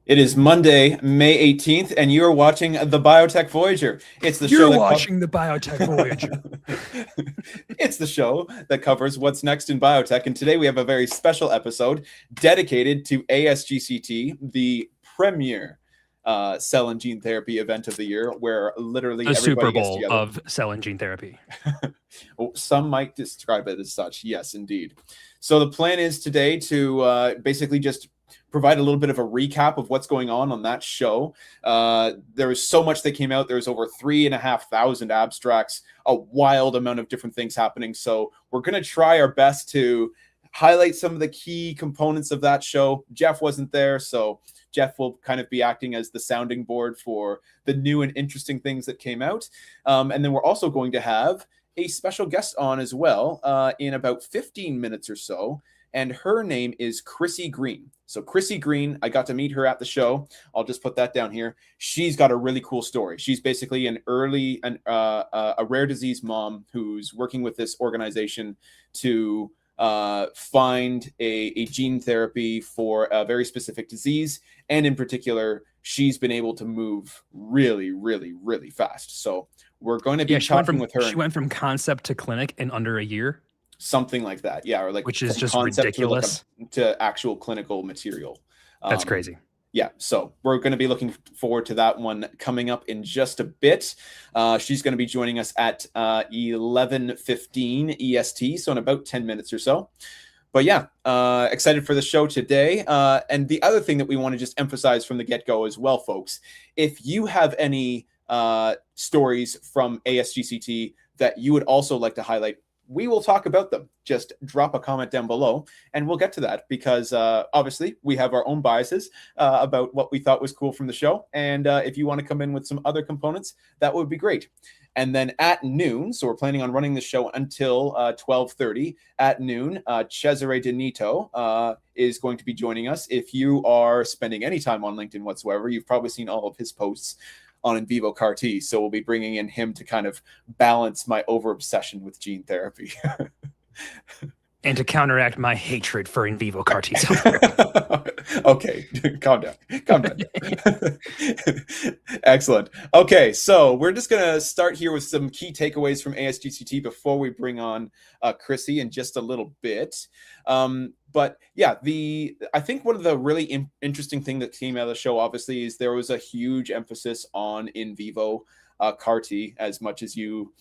It is Monday, May 18th, and you are watching The Biotech Voyager. It's the You're watching The Biotech Voyager. It's the show that covers what's next in biotech, and today we have a very special episode dedicated to ASGCT, the premier cell and gene therapy event of the year, where literally The everybody Super gets Bowl together. of cell and gene therapy. Some might describe it as such. Yes, indeed. So the plan is today to basically just provide a little bit of a recap of what's going on that show. There was so much that came out. There's over 3,500 abstracts, a wild amount of different things happening. So we're going to try our best to highlight some of the key components of that show. Jeff wasn't there, so Jeff will kind of be acting as the sounding board for the new and interesting things that came out. And then we're also going to have a special guest on as well in about 15 minutes or so. And her name is Chrissy Green. So Chrissy Green, I got to meet her at the show. I'll just put that down here. She's got a really cool story. She's basically a rare disease mom who's working with this organization to find a gene therapy for a very specific disease. And in particular, she's been able to move really, really, really fast. So we're going to be talking with her. She went from concept to clinic in under a year. Something like that. Yeah. Or like, which is just ridiculous to actual clinical material. That's crazy. Yeah. So we're going to be looking forward to that one coming up in just a bit. She's going to be joining us at 11:15 EST. So in about 10 minutes or so. But yeah, excited for the show today. And the other thing that we want to just emphasize from the get-go as well, folks, if you have any stories from ASGCT that you would also like to highlight, we will talk about them. Just drop a comment down below and we'll get to that because obviously we have our own biases about what we thought was cool from the show. And if you want to come in with some other components, that would be great. And then at noon, so we're planning on running the show until 12:30 at noon, Cesare Benito is going to be joining us. If you are spending any time on LinkedIn whatsoever, you've probably seen all of his posts on in vivo CAR T. So we'll be bringing in him to kind of balance my over obsession with gene therapy. And to counteract my hatred for in vivo CAR T. Okay, calm down. Excellent. Okay, so we're just going to start here with some key takeaways from ASGCT before we bring on Chrissy in just a little bit. But yeah, I think one of the really interesting thing that came out of the show, obviously, is there was a huge emphasis on in vivo CAR T, as much as you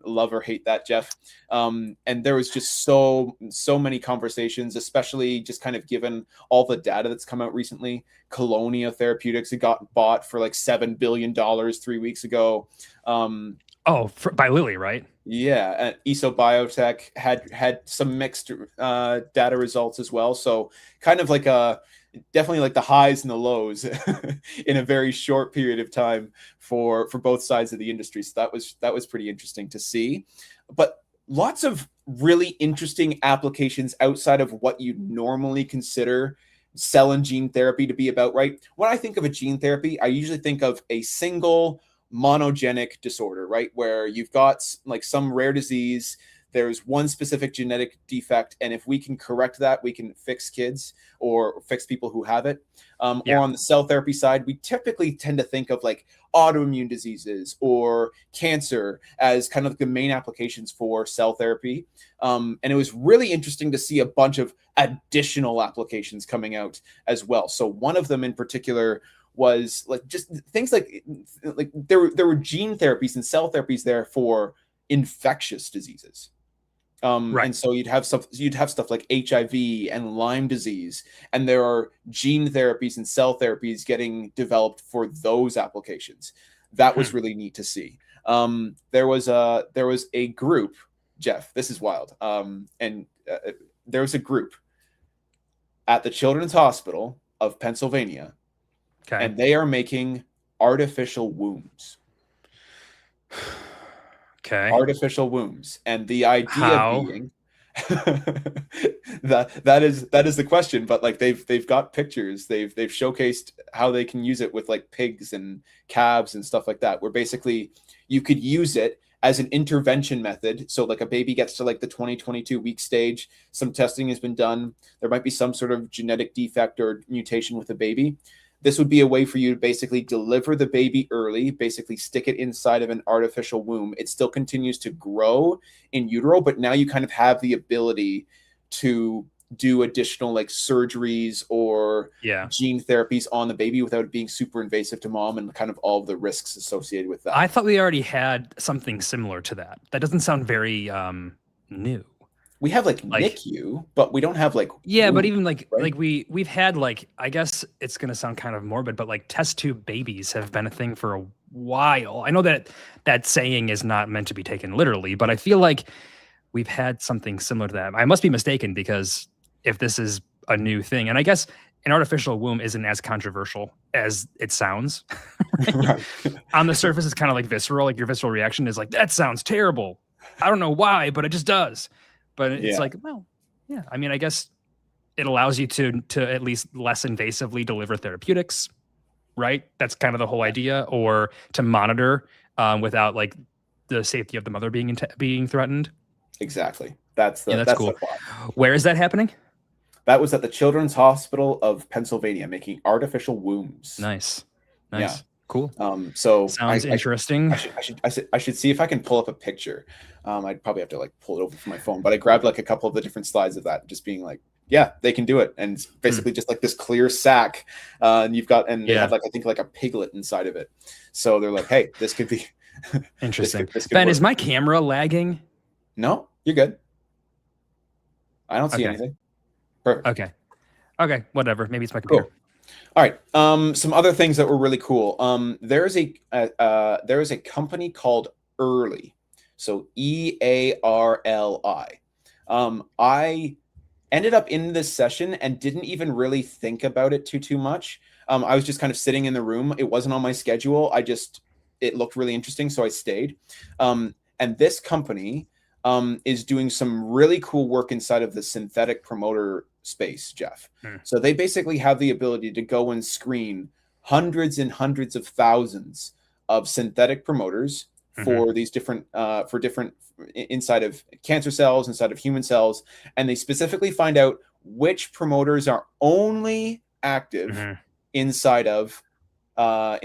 love or hate that, Jeff. And there was just so many conversations, especially just kind of given all the data that's come out recently. Colonia Therapeutics had got bought for like $7 billion 3 weeks ago. By Lilly, right? Yeah, ESO Biotech had some mixed data results as well. So kind of like definitely like the highs and the lows in a very short period of time for both sides of the industry. So that was pretty interesting to see. But lots of really interesting applications outside of what you normally consider cell and gene therapy to be about, right? When I think of a gene therapy, I usually think of a single monogenic disorder, right? Where you've got like some rare disease, there's one specific genetic defect, and if we can correct that, we can fix kids or fix people who have it. Or on the cell therapy side, we typically tend to think of like autoimmune diseases or cancer as kind of the main applications for cell therapy. And it was really interesting to see a bunch of additional applications coming out as well. So one of them in particular was like just things like there were gene therapies and cell therapies there for infectious diseases. Right. And so you'd have stuff like HIV and Lyme disease, and there are gene therapies and cell therapies getting developed for those applications. That was really neat to see. There was a group, Jeff, this is wild. There was a group at the Children's Hospital of Pennsylvania. Okay. And they are making artificial wombs. Okay. Artificial wombs. And the idea being that is the question, but like they've got pictures, they've showcased how they can use it with like pigs and calves and stuff like that, where basically you could use it as an intervention method. So like a baby gets to like the 22 week stage, some testing has been done, there might be some sort of genetic defect or mutation with the baby. this would be a way for you to basically deliver the baby early, basically stick it inside of an artificial womb. It still continues to grow in utero, but now you kind of have the ability to do additional like surgeries or gene therapies on the baby without it being super invasive to mom and kind of all of the risks associated with that. I thought we already had something similar to that. That doesn't sound very new. We have like NICU, but we don't have like but even like we've had like, I guess it's gonna sound kind of morbid, but like test tube babies have been a thing for a while. I know that saying is not meant to be taken literally, but I feel like we've had something similar to that. I must be mistaken, because if this is a new thing, and I guess an artificial womb isn't as controversial as it sounds. Right? On the surface, it's kind of like visceral. Like your visceral reaction is like, that sounds terrible. I don't know why, but it just does. But it's like, well, yeah. I mean, I guess it allows you to at least less invasively deliver therapeutics, right? That's kind of the whole idea, or to monitor without like the safety of the mother being threatened. Exactly. That's cool. Where is that happening? That was at the Children's Hospital of Pennsylvania, making artificial wombs. Nice. Yeah. Cool. So sounds interesting. I should see if I can pull up a picture. I'd probably have to like pull it over from my phone, but I grabbed like a couple of the different slides of that, just being like, yeah, they can do it. And it's basically just like this clear sack. And they had like, I think like a piglet inside of it. So they're like, hey, this could be interesting. This could Ben, work. Is my camera lagging? No, you're good. I don't see anything. Perfect. Okay. Whatever. Maybe it's my computer. Cool. All right. Some other things that were really cool. There is a company called Early. So EARLI. I ended up in this session and didn't even really think about it too much. I was just kind of sitting in the room. It wasn't on my schedule. It looked really interesting, so I stayed. And this company is doing some really cool work inside of the synthetic promoter space, Jeff. So they basically have the ability to go and screen hundreds and hundreds of thousands of synthetic promoters for these different inside of cancer cells, inside of human cells, and they specifically find out which promoters are only active inside of the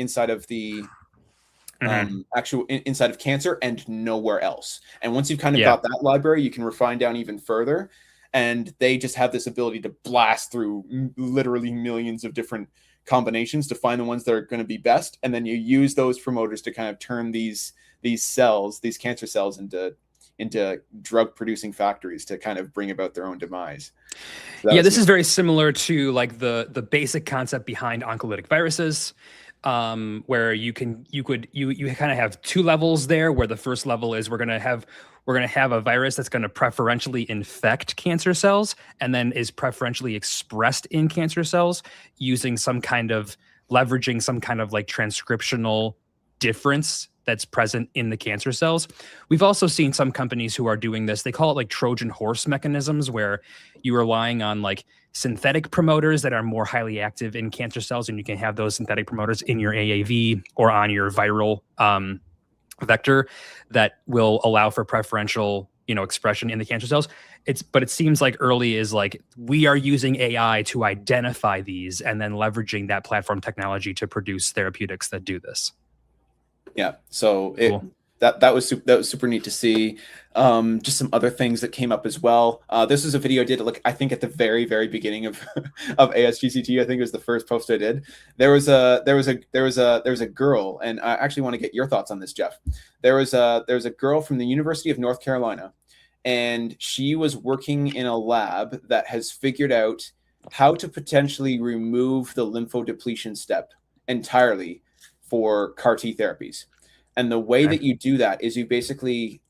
inside of cancer and nowhere else. And once you've kind of got that library, you can refine down even further. And they just have this ability to blast through literally millions of different combinations to find the ones that are going to be best. And then you use those promoters to kind of turn these cells, these cancer cells, into drug producing factories to kind of bring about their own demise. So this is very similar to like the basic concept behind oncolytic viruses. Where you kind of have two levels there, where the first level is we're going to have a virus that's going to preferentially infect cancer cells and then is preferentially expressed in cancer cells using leveraging some kind of like transcriptional difference that's present in the cancer cells. We've also seen some companies who are doing this. They call it like Trojan horse mechanisms, where you're relying on like synthetic promoters that are more highly active in cancer cells, and you can have those synthetic promoters in your AAV or on your viral vector that will allow for preferential, expression in the cancer cells. But it seems like Early is like, we are using AI to identify these and then leveraging that platform technology to produce therapeutics that do this. Yeah. So cool. That was super neat to see. Just some other things that came up as well. This is a video I did, I think at the very, very beginning of ASGCT. I think it was the first post I did. There was a girl, and I actually want to get your thoughts on this, Jeff. There was a girl from the University of North Carolina, and she was working in a lab that has figured out how to potentially remove the lymphodepletion step entirely for CAR T therapies. And the way that you do that is you basically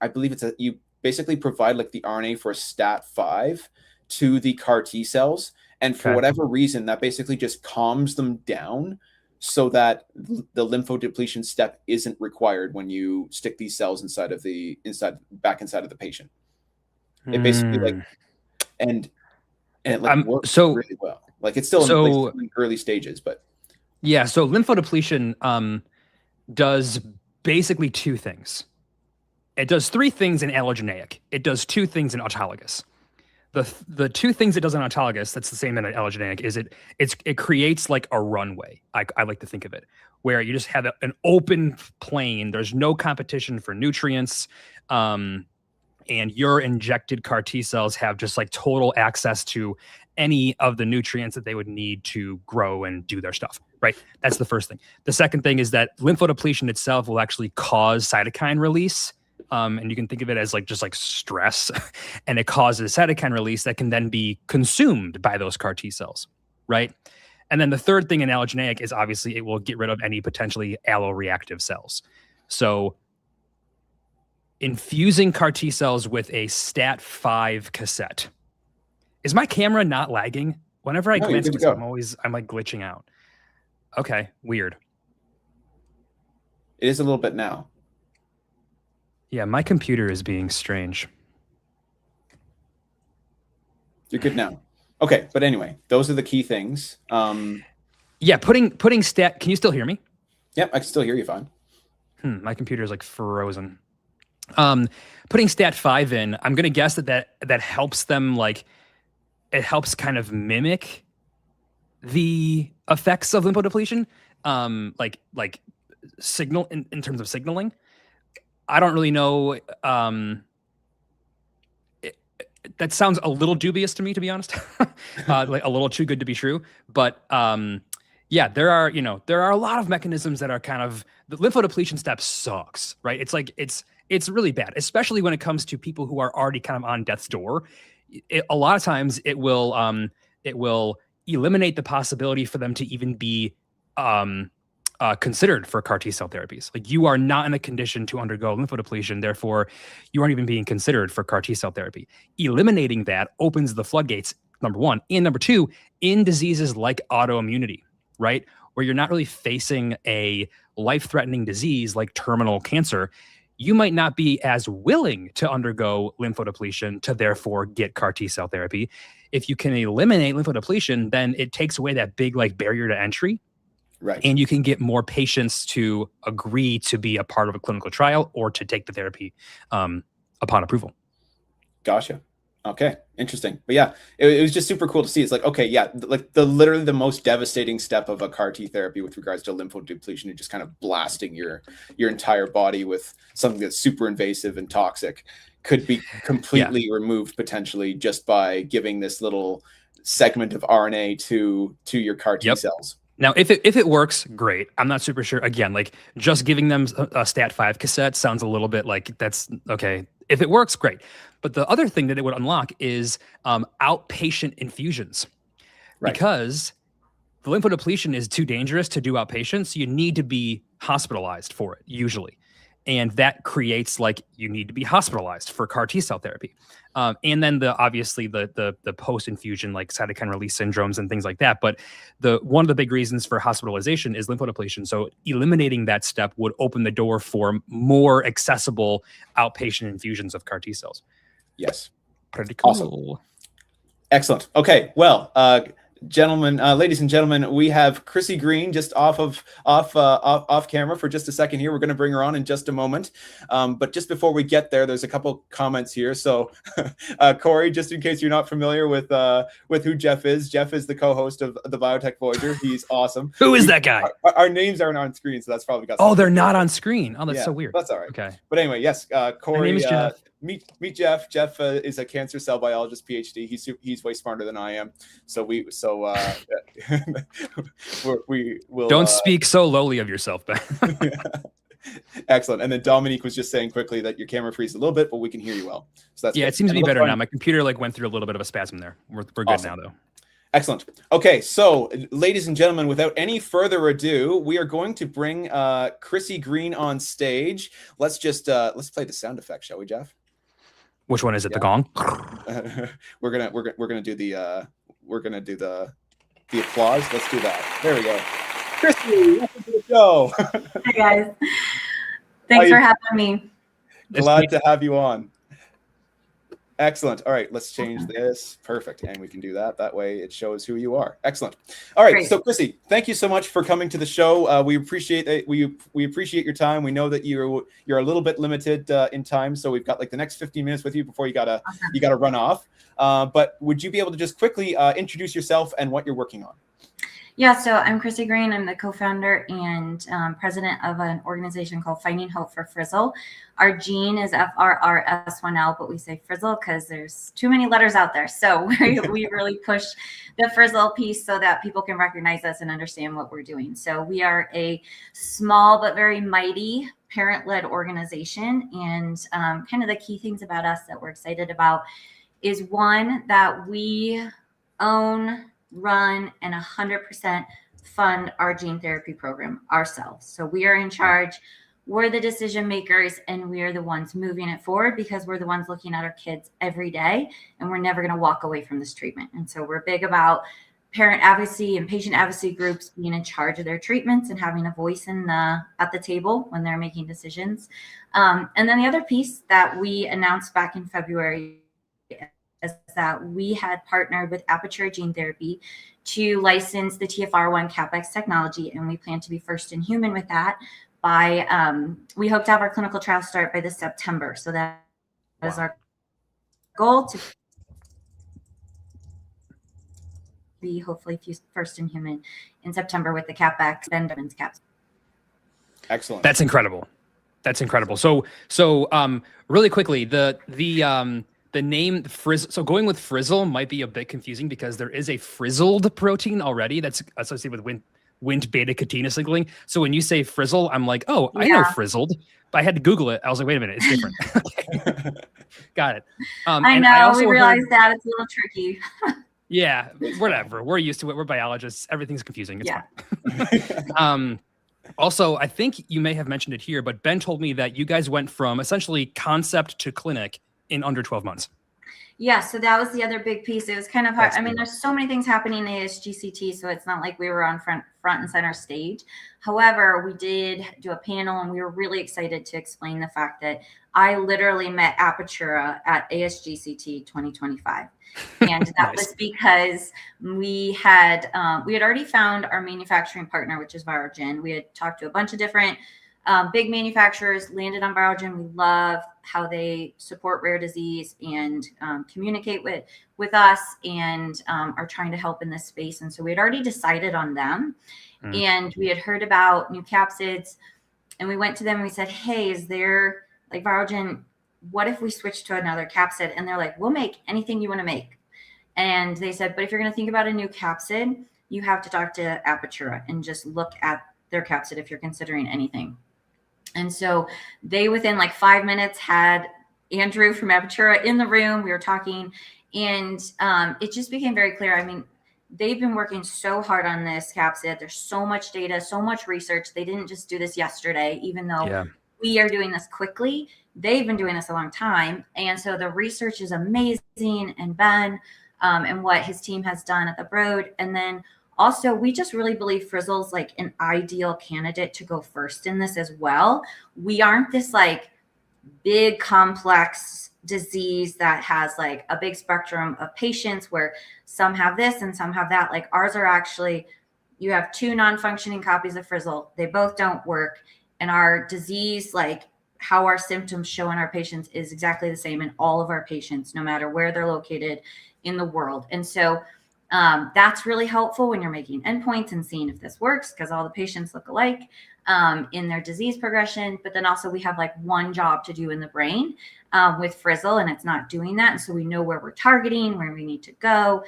provide like the RNA for a STAT5 to the CAR T cells. And for whatever reason, that basically just calms them down so that the lymphodepletion step isn't required when you stick these cells inside of the patient. It basically works really well. Like it's still in early stages, but yeah. So lymphodepletion does basically two things. It does three things in allogeneic. It does two things in autologous. the two things it does in autologous that's the same in an allogeneic is it creates like a runway. I like to think of it where you just have an open plane. There's no competition for nutrients. And your injected CAR T cells have just like total access to any of the nutrients that they would need to grow and do their stuff, right? That's the first thing. The second thing is that lymphodepletion itself will actually cause cytokine release. And you can think of it as like just like stress, and it causes cytokine release that can then be consumed by those CAR T cells, right? And then the third thing in allogeneic is obviously it will get rid of any potentially alloreactive cells. So infusing CAR T cells with a STAT5 cassette. Is my camera not lagging? Whenever I glance at this, I'm like glitching out. Okay, weird. It is a little bit now. Yeah, my computer is being strange. You're good now. Okay, but anyway, those are the key things. Yeah, putting stat. Can you still hear me? Yep, I can still hear you fine. My computer is like frozen. Putting STAT5 in, I'm gonna guess that helps them, like it helps kind of mimic the effects of lymphodepletion, like signal in terms of signaling. I don't really know. That sounds a little dubious to me, to be honest. Like a little too good to be true. But yeah, there are a lot of mechanisms that are kind of, the lymphodepletion step sucks, right? It's like it's really bad, especially when it comes to people who are already kind of on death's door. A lot of times it will eliminate the possibility for them to even be considered for CAR T cell therapies. Like, you are not in a condition to undergo lymphodepletion, therefore you aren't even being considered for CAR T cell therapy. Eliminating that opens the floodgates, number one. And number two, in diseases like autoimmunity, right? Where you're not really facing a life-threatening disease like terminal cancer, you might not be as willing to undergo lymphodepletion to therefore get CAR T cell therapy. If you can eliminate lymphodepletion, then it takes away that big like barrier to entry. Right. And you can get more patients to agree to be a part of a clinical trial or to take the therapy upon approval. Gotcha. Okay. Interesting. But yeah, it was just super cool to see. It's like, okay, yeah, like literally the most devastating step of a CAR T therapy with regards to lymphodepletion and just kind of blasting your entire body with something that's super invasive and toxic could be completely removed potentially just by giving this little segment of RNA to your CAR T cells. Now, if it works, great. I'm not super sure. Again, like just giving them a STAT5 cassette sounds a little bit like that's okay. If it works, great. But the other thing that it would unlock is outpatient infusions, because the lymphodepletion is too dangerous to do outpatient. So you need to be hospitalized for it usually. And that creates like you need to be hospitalized for CAR T cell therapy. And then obviously the post infusion like cytokine release syndromes and things like that. But one of the big reasons for hospitalization is lymphodepletion. So eliminating that step would open the door for more accessible outpatient infusions of CAR T cells. Yes. Pretty cool. Awesome. Excellent. Okay. Well, gentlemen, ladies and gentlemen, we have Chrissy Green just off camera for just a second here. We're going to bring her on in just a moment. But just before we get there, there's a couple comments here. So Corey, just in case you're not familiar with who Jeff is the co-host of the Biotech Voyager. He's awesome. Who is that guy? Our names aren't on screen, so that's probably got. Oh, they're not on screen. Oh, that's so weird. That's all right. Okay. But anyway, yes, Corey. My name is Jeff. Meet Jeff. Jeff is a cancer cell biologist, PhD. He's way smarter than I am. So we will. Don't speak so lowly of yourself, Ben. Excellent. And then Dominique was just saying quickly that your camera freezes a little bit, but we can hear you well. So that's good. It seems to be better now. My computer like went through a little bit of a spasm there. We're good now though. Excellent. Okay, so ladies and gentlemen, without any further ado, we are going to bring Chrissy Green on stage. Let's play the sound effect, shall we, Jeff? Which one is it? The gong? we're gonna do the applause. Let's do that. There we go. Chrissy, welcome to the show. Hi guys. Thanks for having me. Glad to have you on. Excellent. All right, let's change this. Perfect. And we can do that. That way it shows who you are. Excellent. All right. Great. So Chrissy, thank you so much for coming to the show. We appreciate it. We appreciate your time. We know that you're a little bit limited in time. So we've got like the next 15 minutes with you before you gotta run off. But would you be able to just quickly introduce yourself and what you're working on? Yeah, so I'm Chrissy Green. I'm the co-founder and president of an organization called Finding Hope for Frizzle. Our gene is FRRS1L, but we say Frizzle because there's too many letters out there. So we really push the Frizzle piece so that people can recognize us and understand what we're doing. So we are a small but very mighty parent-led organization. And kind of the key things about us that we're excited about is, one, that we own, run, and 100% fund our gene therapy program ourselves. So we are in charge. We're the decision makers, and we are the ones moving it forward because we're the ones looking at our kids every day, and we're never going to walk away from this treatment. And so we're big about parent advocacy and patient advocacy groups being in charge of their treatments and having a voice at the table when they're making decisions. And then the other piece that we announced back in February is that we had partnered with Apertura Gene Therapy to license the TFR1 CapEx technology, and we plan to be first in human with that by, we hope to have our clinical trial start by this September. So that is our goal, to be hopefully first in human in September with the CapEx and Benjamin's caps. Excellent. That's incredible. That's incredible. So really quickly, the name Frizzle, so going with Frizzle might be a bit confusing because there is a frizzled protein already that's associated with Wnt beta-catenin signaling. So when you say Frizzle, I'm like, oh, I know frizzled. But I had to Google it. I was like, wait a minute, it's different. Got it. I know, we realized that it's a little tricky. Yeah, whatever. We're used to it. We're biologists. Everything's confusing. It's fine. Also, I think you may have mentioned it here, but Ben told me that you guys went from essentially concept to clinic in under 12 months. Yeah, so that was the other big piece. It was kind of hard. I mean, there's so many things happening in ASGCT, so it's not like we were on front and center stage. However, we did do a panel, and we were really excited to explain the fact that I literally met Apertura at ASGCT 2025. And that was because we had already found our manufacturing partner, which is Virogen. We had talked to a bunch of different big manufacturers, landed on Virogen. We love how they support rare disease and communicate with us, and are trying to help in this space. And so we had already decided on them, and we had heard about new capsids, and we went to them and we said, hey, is there, like, Virogen, what if we switch to another capsid? And they're like, we'll make anything you want to make. And they said, but if you're going to think about a new capsid, you have to talk to Apertura and just look at their capsid if you're considering anything. And so they, within like 5 minutes, had Andrew from Apertura in the room. We were talking, and it just became very clear. I mean, they've been working so hard on this capsid. There's so much data, so much research. They didn't just do this yesterday, even though we are doing this quickly. They've been doing this a long time. And so the research is amazing, and Ben and what his team has done at the Broad. And then also, we just really believe Frizzle's like an ideal candidate to go first in this as well. We aren't this like big complex disease that has like a big spectrum of patients where some have this and some have that. Like, ours are actually, you have 2 non-functioning copies of Frizzle. They both don't work. And our disease, like how our symptoms show in our patients, is exactly the same in all of our patients, no matter where they're located in the world. And so that's really helpful when you're making endpoints and seeing if this works, because all the patients look alike in their disease progression. But then also we have like one job to do in the brain with Frizzle, and it's not doing that. And so we know where we're targeting, where we need to go.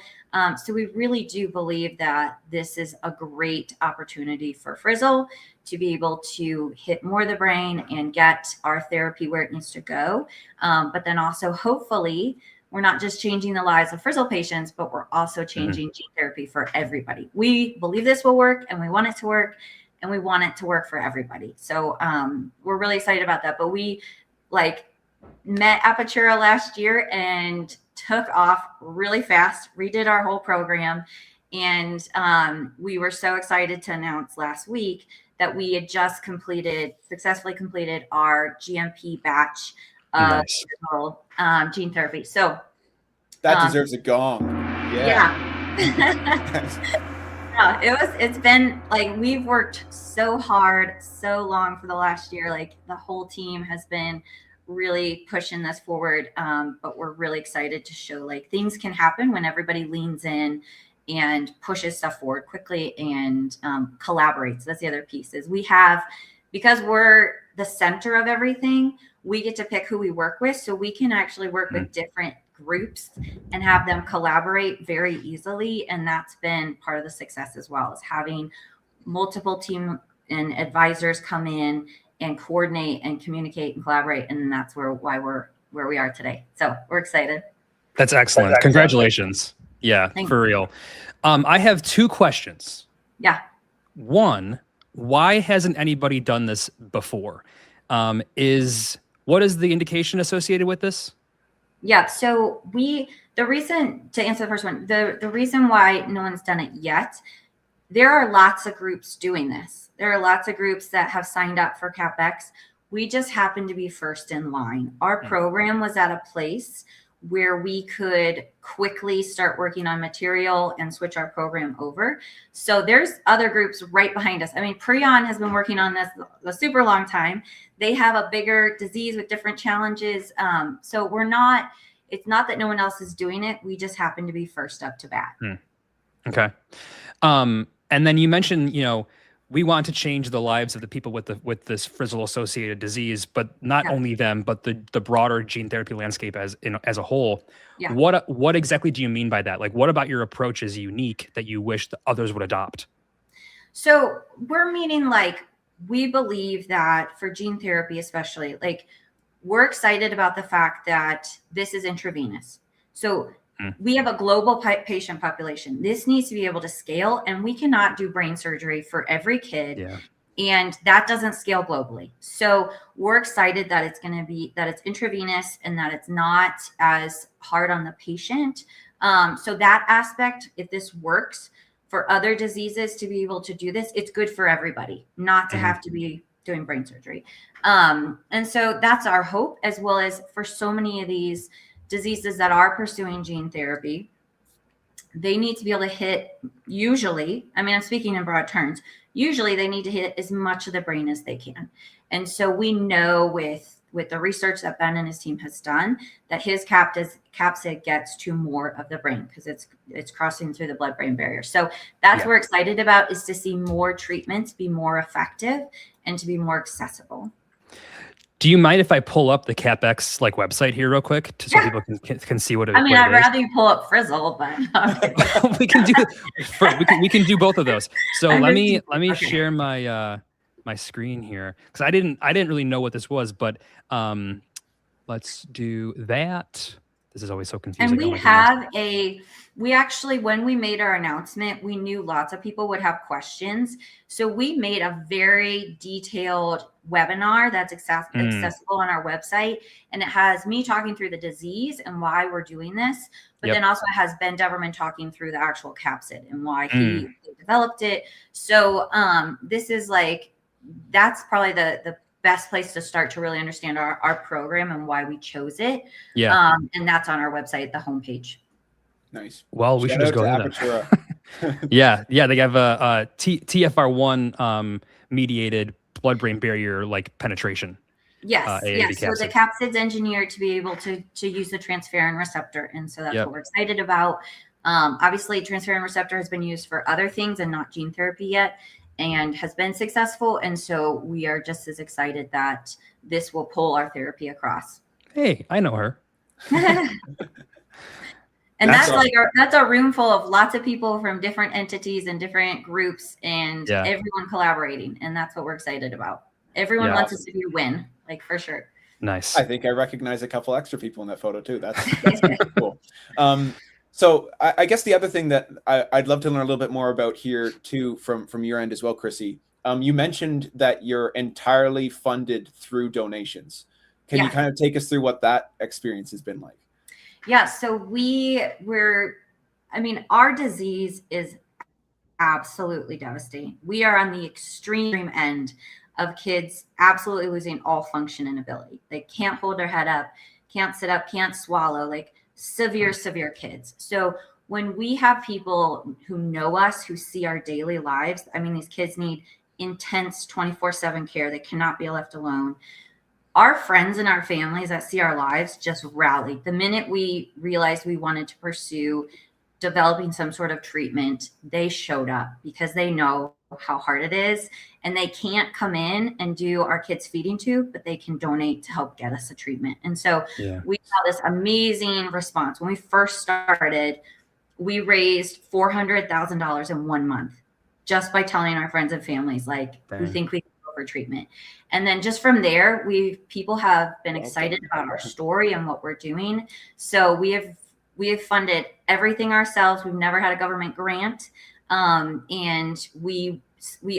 So we really do believe that this is a great opportunity for Frizzle to be able to hit more of the brain and get our therapy where it needs to go. But then also, hopefully, we're not just changing the lives of Frizzle patients, but we're also changing gene therapy for everybody. We believe this will work, and we want it to work, and we want it to work for everybody. So we're really excited about that. But we like met Apertura last year and took off really fast, redid our whole program. And we were so excited to announce last week that we had just successfully completed our GMP batch Nice. Gene therapy. So that deserves a gong. Yeah. It's been like we've worked so hard, so long for the last year. Like the whole team has been really pushing this forward. But we're really excited to show like things can happen when everybody leans in and pushes stuff forward quickly and collaborates. That's the other piece is because we're the center of everything, we get to pick who we work with. So we can actually work with different groups and have them collaborate very easily. And that's been part of the success as well, is having multiple team and advisors come in and coordinate and communicate and collaborate. And that's why we're where we are today. So we're excited. That's excellent. Congratulations. Yeah, for real. I have 2 questions. Yeah. One, why hasn't anybody done this before? What is the indication associated with this? Yeah. So the reason, to answer the first one, the reason why no one's done it yet, there are lots of groups doing this. There are lots of groups that have signed up for CapEx. We just happened to be first in line. Our program was at a place where we could quickly start working on material and switch our program over. So there's other groups right behind us. I mean, Prion has been working on this a super long time. They have a bigger disease with different challenges. So it's not that no one else is doing it. We just happen to be first up to bat. Okay. And then you mentioned, we want to change the lives of the people with this Frizzle associated disease, but not only them, but the broader gene therapy landscape as a whole. Yeah. What exactly do you mean by that? Like, what about your approach is unique that you wish the others would adopt? So we're meaning like, we believe that for gene therapy, especially, like we're excited about the fact that this is intravenous. So we have a global patient population. This needs to be able to scale, and we cannot do brain surgery for every kid. Yeah. And that doesn't scale globally. So we're excited that it's intravenous and that it's not as hard on the patient. So that aspect, if this works for other diseases to be able to do this, it's good for everybody, not to have to be doing brain surgery. And so that's our hope, as well as for so many of these diseases that are pursuing gene therapy, they need to be able to hit, usually, I mean, I'm speaking in broad terms, usually they need to hit as much of the brain as they can. And so we know with the research that Ben and his team has done, that his capsid gets to more of the brain because it's crossing through the blood-brain barrier. So that's what we're excited about, is to see more treatments be more effective and to be more accessible. Do you mind if I pull up the CapEx website here real quick, so people can see what it is? I mean, I'd rather you pull up Frizzle, but we can do both of those. So let me share my my screen here, because I didn't really know what this was, but let's do that. This is always so confusing. And we actually, when we made our announcement, we knew lots of people would have questions. So we made a very detailed webinar that's accessible on our website. And it has me talking through the disease and why we're doing this. But then also it has Ben Deverman talking through the actual capsid and why he developed it. So this is that's probably the best place to start to really understand our program and why we chose it. Yeah. And that's on our website, the homepage. Nice. Well, we should just go there. Yeah. They have a TFR1 mediated blood-brain barrier penetration. Yes. Capsid. So the capsid's engineered to be able to use the transferrin receptor, and so that's what we're excited about. Obviously, transferrin receptor has been used for other things and not gene therapy yet, and has been successful. And so we are just as excited that this will pull our therapy across. Hey, I know her. And that's a room full of lots of people from different entities and different groups, and everyone collaborating. And that's what we're excited about. Everyone wants us to be a win, for sure. Nice. I think I recognize a couple extra people in that photo too. That's cool. So I guess the other thing that I'd love to learn a little bit more about here too, from your end as well, Chrissy. You mentioned that you're entirely funded through donations. Can you kind of take us through what that experience has been like? Yeah. So our disease is absolutely devastating. We are on the extreme end of kids absolutely losing all function and ability. They can't hold their head up, can't sit up, can't swallow, like severe kids. So when we have people who know us, who see our daily lives, I mean, these kids need intense 24/7 care. They cannot be left alone. Our friends and our families that see our lives just rallied. The minute we realized we wanted to pursue developing some sort of treatment, they showed up because they know how hard it is, and they can't come in and do our kids' feeding tube, but they can donate to help get us a treatment. And so we saw this amazing response. When we first started, we raised $400,000 in 1 month just by telling our friends and families, like, we think we can go for treatment. And then just from there, people have been excited about our story and what we're doing. So we have funded everything ourselves. We've never had a government grant. And we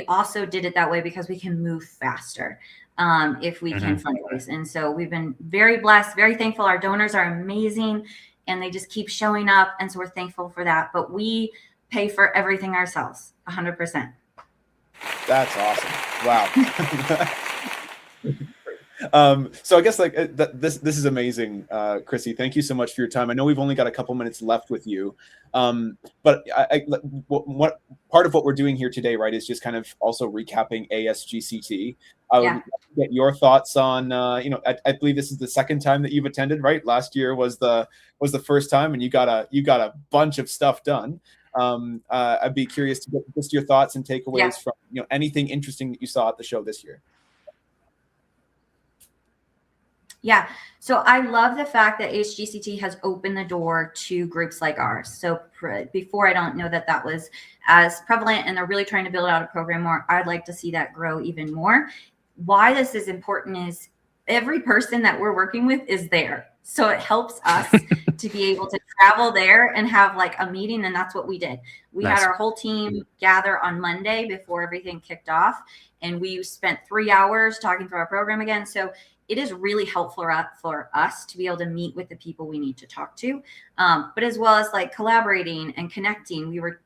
also did it that way because we can move faster if we can fundraise. And so we've been very blessed, very thankful. Our donors are amazing, and they just keep showing up. And so we're thankful for that. But we pay for everything ourselves, 100%. That's awesome. Wow. So I guess like this is amazing, Chrissy. Thank you so much for your time. I know we've only got a couple minutes left with you, but what part of what we're doing here today, right, is just kind of also recapping ASGCT. I would get your thoughts on, I believe this is the second time that you've attended, right? Last year was the first time, and you got a bunch of stuff done. I'd be curious to get just your thoughts and takeaways from anything interesting that you saw at the show this year. Yeah. So I love the fact that ASGCT has opened the door to groups like ours. So before, I don't know that was as prevalent, and they're really trying to build out a program more. I'd like to see that grow even more. Why this is important is every person that we're working with is there. So it helps us to be able to travel there and have like a meeting. And that's what we did. We had our whole team gather on Monday before everything kicked off. And we spent 3 hours talking through our program again. So it is really helpful for us to be able to meet with the people we need to talk to, but as well as like collaborating and connecting. There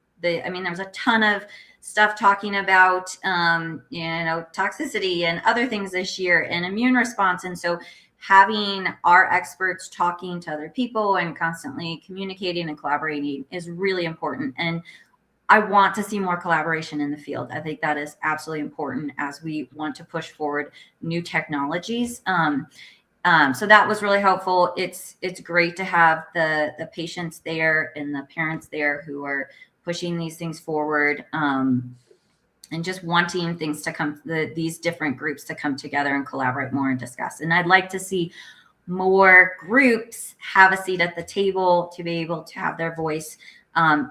was a ton of stuff talking about, toxicity and other things this year, and immune response. And so having our experts talking to other people and constantly communicating and collaborating is really important. And I want to see more collaboration in the field. I think that is absolutely important as we want to push forward new technologies. So that was really helpful. It's great to have the patients there and the parents there who are pushing these things forward, and just wanting things to come, these different groups to come together and collaborate more and discuss. And I'd like to see more groups have a seat at the table to be able to have their voice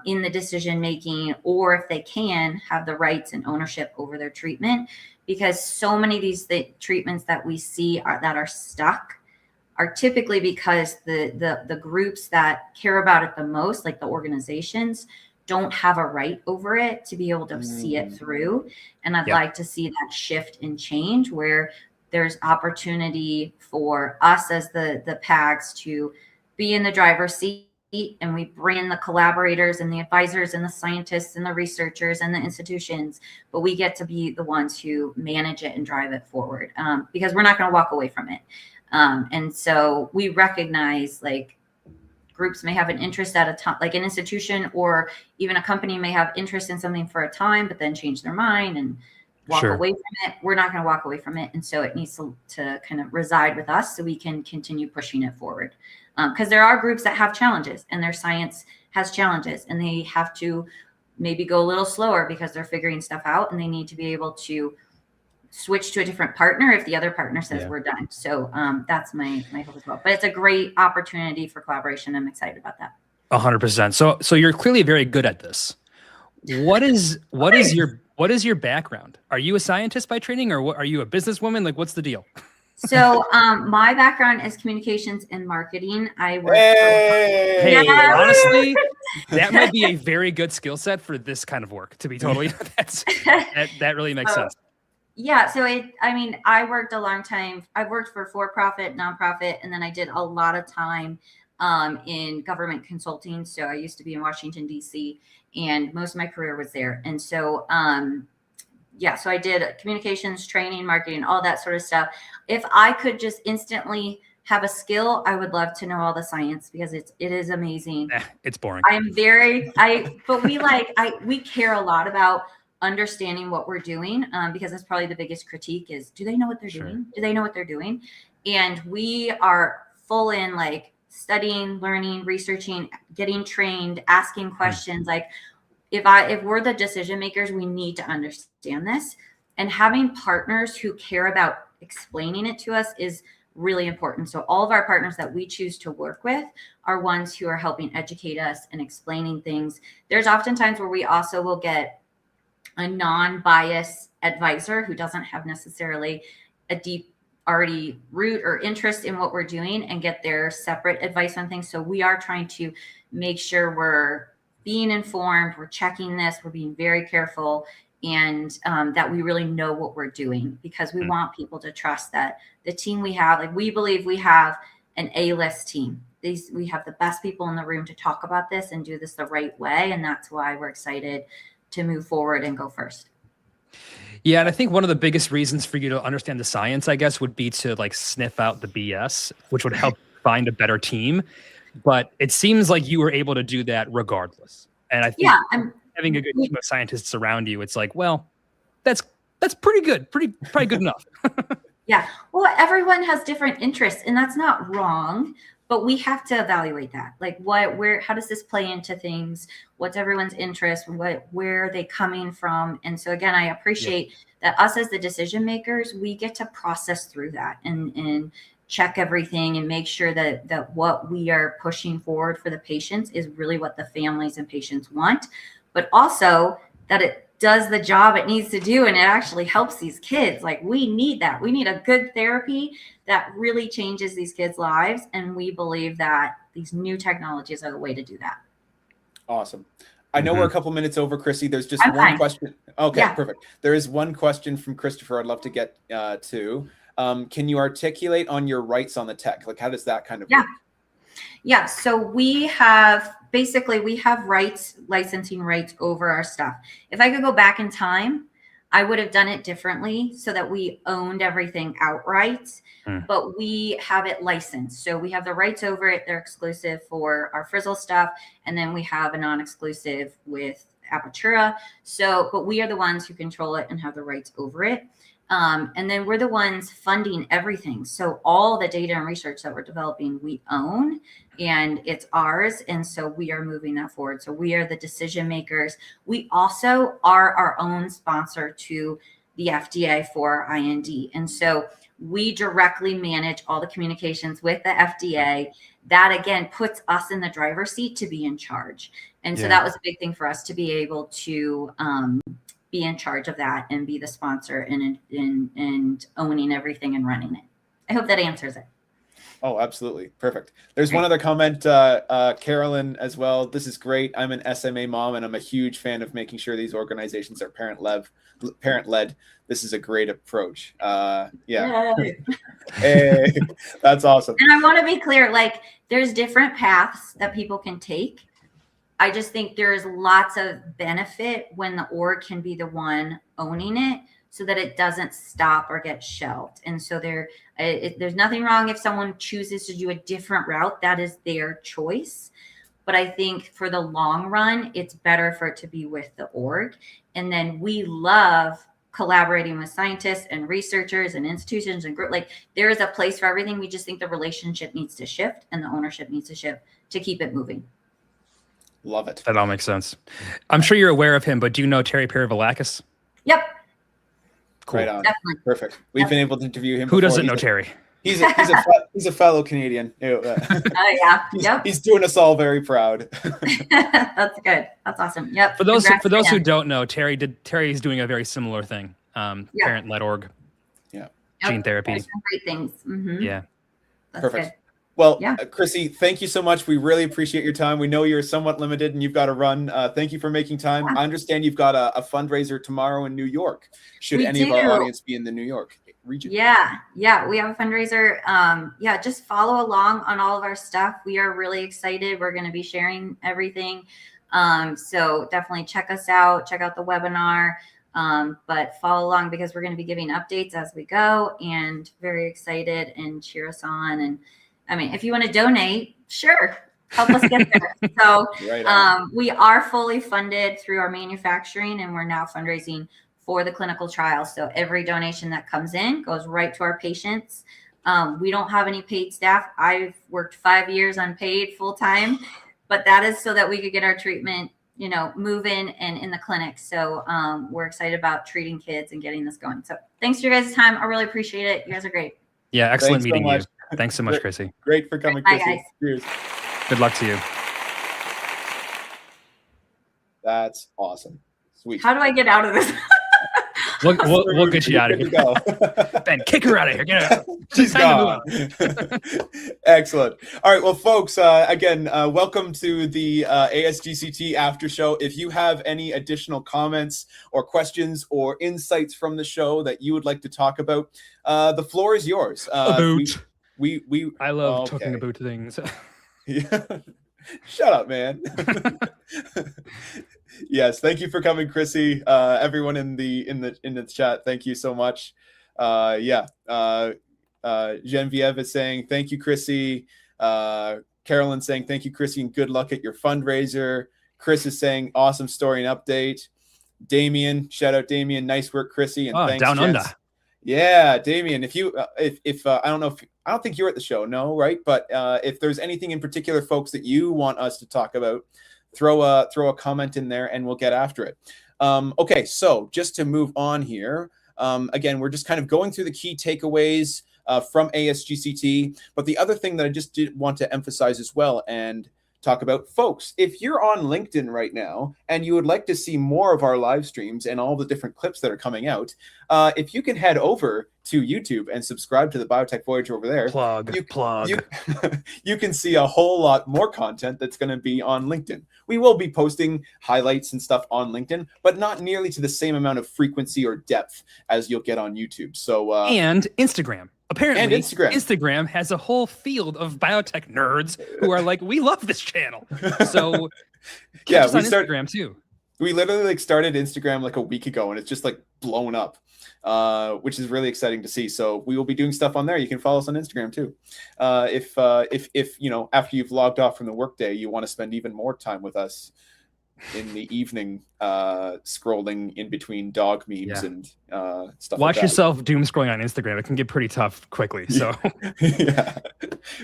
in the decision making, or if they can, have the rights and ownership over their treatment, because so many of these treatments that we see that are stuck are typically because the groups that care about it the most, like the organizations, don't have a right over it to be able to see it through. And I'd like to see that shift and change, where there's opportunity for us as the PAGs to be in the driver's seat, and we bring in the collaborators and the advisors and the scientists and the researchers and the institutions, but we get to be the ones who manage it and drive it forward, because we're not going to walk away from it. And so we recognize, like, groups may have an interest at a time, like an institution or even a company may have interest in something for a time, but then change their mind and walk away from it. We're not going to walk away from it. And so it needs to kind of reside with us so we can continue pushing it forward. Because there are groups that have challenges, and their science has challenges, and they have to maybe go a little slower because they're figuring stuff out, and they need to be able to switch to a different partner if the other partner says we're done. So that's my hope as well. But it's a great opportunity for collaboration. I'm excited about that. 100%. So you're clearly very good at this. What is your background? Are you a scientist by training, or are you a businesswoman? Like, what's the deal? So my background is communications and marketing. I work honestly, that might be a very good skill set for this kind of work, to be totally that really makes sense. Yeah. So I worked a long time. I worked for-profit, nonprofit, and then I did a lot of time in government consulting. So I used to be in Washington, D.C., and most of my career was there. And so yeah, so I did communications, training, marketing, all that sort of stuff. If I could just instantly have a skill, I would love to know all the science because it is amazing. It's boring. But we care a lot about understanding what we're doing, because that's probably the biggest critique is, do they know what they're doing? Do they know what they're doing? And we are full in like studying, learning, researching, getting trained, asking questions. Like if we're the decision makers, we need to understand this, and having partners who care about explaining it to us is really important. So all of our partners that we choose to work with are ones who are helping educate us and explaining things. There's oftentimes where we also will get a non-biased advisor who doesn't have necessarily a deep already root or interest in what we're doing and get their separate advice on things. So we are trying to make sure we're being informed, we're checking this, we're being very careful, and that we really know what we're doing, because we want people to trust that the team we have, like we believe we have an A-list team. We have the best people in the room to talk about this and do this the right way. And that's why we're excited to move forward and go first. Yeah, and I think one of the biggest reasons for you to understand the science, I guess, would be to like sniff out the BS, which would help find a better team. But it seems like you were able to do that regardless. And I think having a good team of scientists around you, it's like, well, that's pretty good, probably good enough. Yeah. Well, everyone has different interests, and that's not wrong, but we have to evaluate that. Like how does this play into things? What's everyone's interest? Where are they coming from? And so again, I appreciate that us as the decision makers, we get to process through that and check everything and make sure that what we are pushing forward for the patients is really what the families and patients want, but also that it does the job it needs to do and it actually helps these kids. Like we need that. We need a good therapy that really changes these kids' lives. And we believe that these new technologies are the way to do that. Awesome. I know we're a couple minutes over, Chrissy. There's just one question. Okay, perfect. There is one question from Christopher I'd love to get to. Can you articulate on your rights on the tech? Like, how does that kind of work? Yeah. So we have rights, licensing rights over our stuff. If I could go back in time, I would have done it differently so that we owned everything outright, but we have it licensed. So we have the rights over it. They're exclusive for our Frizzle stuff. And then we have a non-exclusive with Apertura. So, but we are the ones who control it and have the rights over it. And then we're the ones funding everything. So all the data and research that we're developing, we own and it's ours. And so we are moving that forward. So we are the decision makers. We also are our own sponsor to the FDA for our IND. And so we directly manage all the communications with the FDA. That again puts us in the driver's seat to be in charge. And so that was a big thing for us to be able to be in charge of that and be the sponsor and owning everything and running it. I hope that answers it. Oh, absolutely. Perfect. There's one other comment, Carolyn as well. This is great. I'm an SMA mom and I'm a huge fan of making sure these organizations are parent-led. This is a great approach. Hey, that's awesome. And I want to be clear, like there's different paths that people can take. I just think there's lots of benefit when the org can be the one owning it so that it doesn't stop or get shelved. And so there's nothing wrong if someone chooses to do a different route. That is their choice. But I think for the long run, it's better for it to be with the org. And then we love collaborating with scientists and researchers and institutions and group. Like there is a place for everything. We just think the relationship needs to shift and the ownership needs to shift to keep it moving. Love it. That all makes sense. I'm sure you're aware of him, but do you know Terry Perivalakis? Yep. Cool. Right on. Definitely. Perfect. We've been able to interview him. Who doesn't know Terry? He's a fellow Canadian. Oh yeah. Yep. He's doing us all very proud. That's good. That's awesome. Yep. For those who don't know, Terry's doing a very similar thing. Parent-led org. Yeah. Gene therapy. Some great things. Mm-hmm. Yeah. That's perfect. Good. Well, Chrissy, thank you so much. We really appreciate your time. We know you're somewhat limited and you've got to run. Thank you for making time. I understand you've got a fundraiser tomorrow in New York. Should any of our audience be in the New York region? Yeah. We have a fundraiser. Just follow along on all of our stuff. We are really excited. We're going to be sharing everything. So definitely check us out. Check out the webinar. But follow along because we're going to be giving updates as we go, and very excited, and cheer us on. And I mean, if you want to donate, sure, help us get there. So we are fully funded through our manufacturing, and we're now fundraising for the clinical trials. So every donation that comes in goes right to our patients. We don't have any paid staff. I've worked 5 years unpaid full time, but that is so that we could get our treatment, moving and in the clinic. So we're excited about treating kids and getting this going. So thanks for your guys' time. I really appreciate it. You guys are great. Yeah, excellent meeting you. Thanks so much, Chrissy. Great for coming, Bye, Chrissy. guys. Cheers. Good luck to you. That's awesome. Sweet. How do I get out of this? We'll get you out of here. Ben, kick her out of here. Get her out. She's gone. Excellent. All right. Well, folks, again, welcome to the ASGCT After Show. If you have any additional comments or questions or insights from the show that you would like to talk about, the floor is yours. We I love talking about things. Yeah. Shut up, man. Yes, thank you for coming, Chrissy. Everyone in the chat, thank you so much. Genevieve is saying thank you, Chrissy. Carolyn saying thank you, Chrissy, and good luck at your fundraiser. Chris is saying awesome story and update. Damien, shout out Damien, nice work, Chrissy, and thanks, down gents. under. Yeah, Damien, if you I don't think you're at the show, no, right? But if there's anything in particular, folks, that you want us to talk about, throw a comment in there and we'll get after it. Okay, so just to move on here, again, we're just kind of going through the key takeaways from ASGCT. But the other thing that I just did want to emphasize as well and talk about, folks, if you're on LinkedIn right now and you would like to see more of our live streams and all the different clips that are coming out, if you can head over to YouTube and subscribe to the Biotech Voyager over there, you can see a whole lot more content that's going to be on LinkedIn. We will be posting highlights and stuff on LinkedIn, but not nearly to the same amount of frequency or depth as you'll get on YouTube. So and Instagram. Apparently, and Instagram has a whole field of biotech nerds who are like, we love this channel. So yeah, we started Instagram too. We literally started Instagram like a week ago, and it's just like blown up, which is really exciting to see. So we will be doing stuff on there. You can follow us on Instagram too. If after you've logged off from the workday, you want to spend even more time with us in the evening, scrolling in between dog memes and stuff. Watch like yourself doom scrolling on Instagram. It can get pretty tough quickly. So yeah,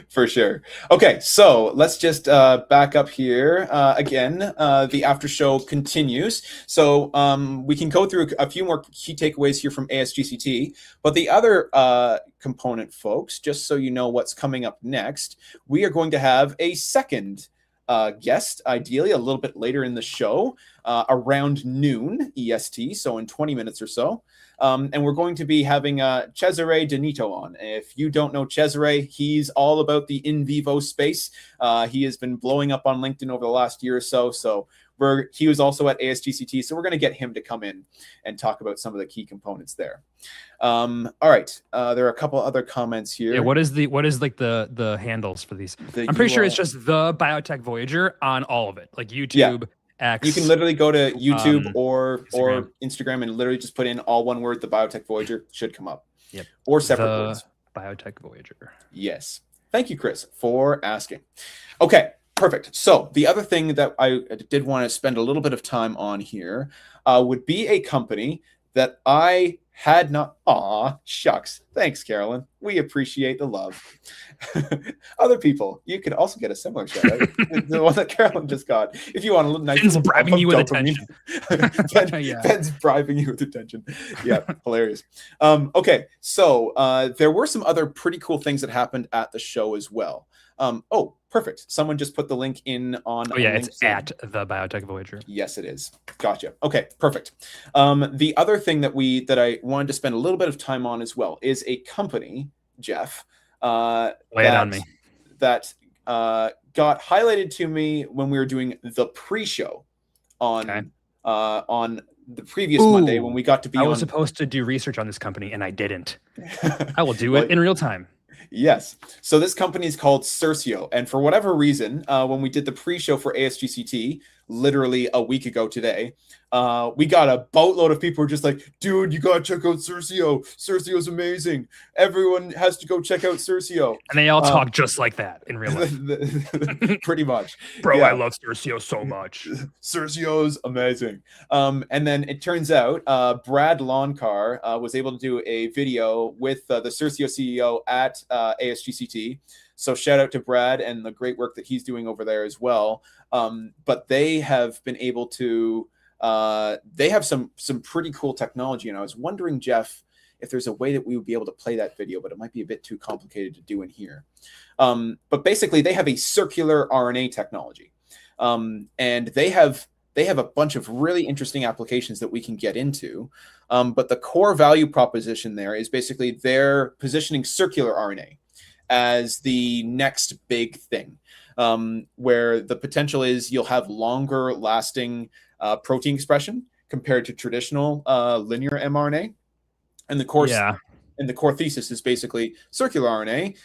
for sure. Okay, so let's just back up here again. The after show continues, so we can go through a few more key takeaways here from ASGCT. But the other component, folks, just so you know what's coming up next, we are going to have a second guest, ideally a little bit later in the show, around noon EST, so in 20 minutes or so. And we're going to be having Cesare Benito on. If you don't know Cesare, he's all about the in vivo space. He has been blowing up on LinkedIn over the last year or so. So he was also at ASGCT, so we're going to get him to come in and talk about some of the key components there. All right, there are a couple other comments here. Yeah, what is like the handles for these? I'm pretty sure it's just the Biotech Voyager on all of it, like YouTube, X. You can literally go to YouTube or Instagram and literally just put in all one word, the Biotech Voyager, should come up. Yep. Or separate words. Biotech Voyager. Yes. Thank you, Chris, for asking. Okay. Perfect. So the other thing that I did want to spend a little bit of time on here would be a company that I had not. Aw, shucks. Thanks, Carolyn. We appreciate the love. Other people, you could also get a similar shout out. The one that Carolyn just got. If you want a little nice. Ben's bribing you with attention. Ben's bribing you with attention. Yeah, hilarious. Okay, so there were some other pretty cool things that happened at the show as well. Oh, perfect. Someone just put the link in on. Oh, yeah, it's at the Biotech Voyager. Yes, it is. Gotcha. Okay, perfect. The other thing that I wanted to spend a little bit of time on as well is a company, Jeff. Lay it on me. That got highlighted to me when we were doing the pre-show on the previous Monday when we got to be. I was supposed to do research on this company and I didn't. I will do it in real time. Yes. So this company is called Cercio. And for whatever reason, when we did the pre-show for ASGCT, literally a week ago today. We got a boatload of people who are just like, dude, you gotta check out Cercio. Cercio's amazing. Everyone has to go check out Cercio. And they all talk just like that in real life. Pretty much. Bro, yeah. I love Cercio so much. Cercio's amazing. And then it turns out Brad Loncar was able to do a video with the Cercio CEO at ASGCT. So shout out to Brad and the great work that he's doing over there as well. But they have been able to, they have some pretty cool technology. And I was wondering, Jeff, if there's a way that we would be able to play that video, but it might be a bit too complicated to do in here. But basically they have a circular RNA technology. And they have a bunch of really interesting applications that we can get into. But the core value proposition there is basically they're positioning circular RNA as the next big thing, where the potential is you'll have longer lasting protein expression compared to traditional linear mRNA. And the core, and the core thesis is basically circular RNA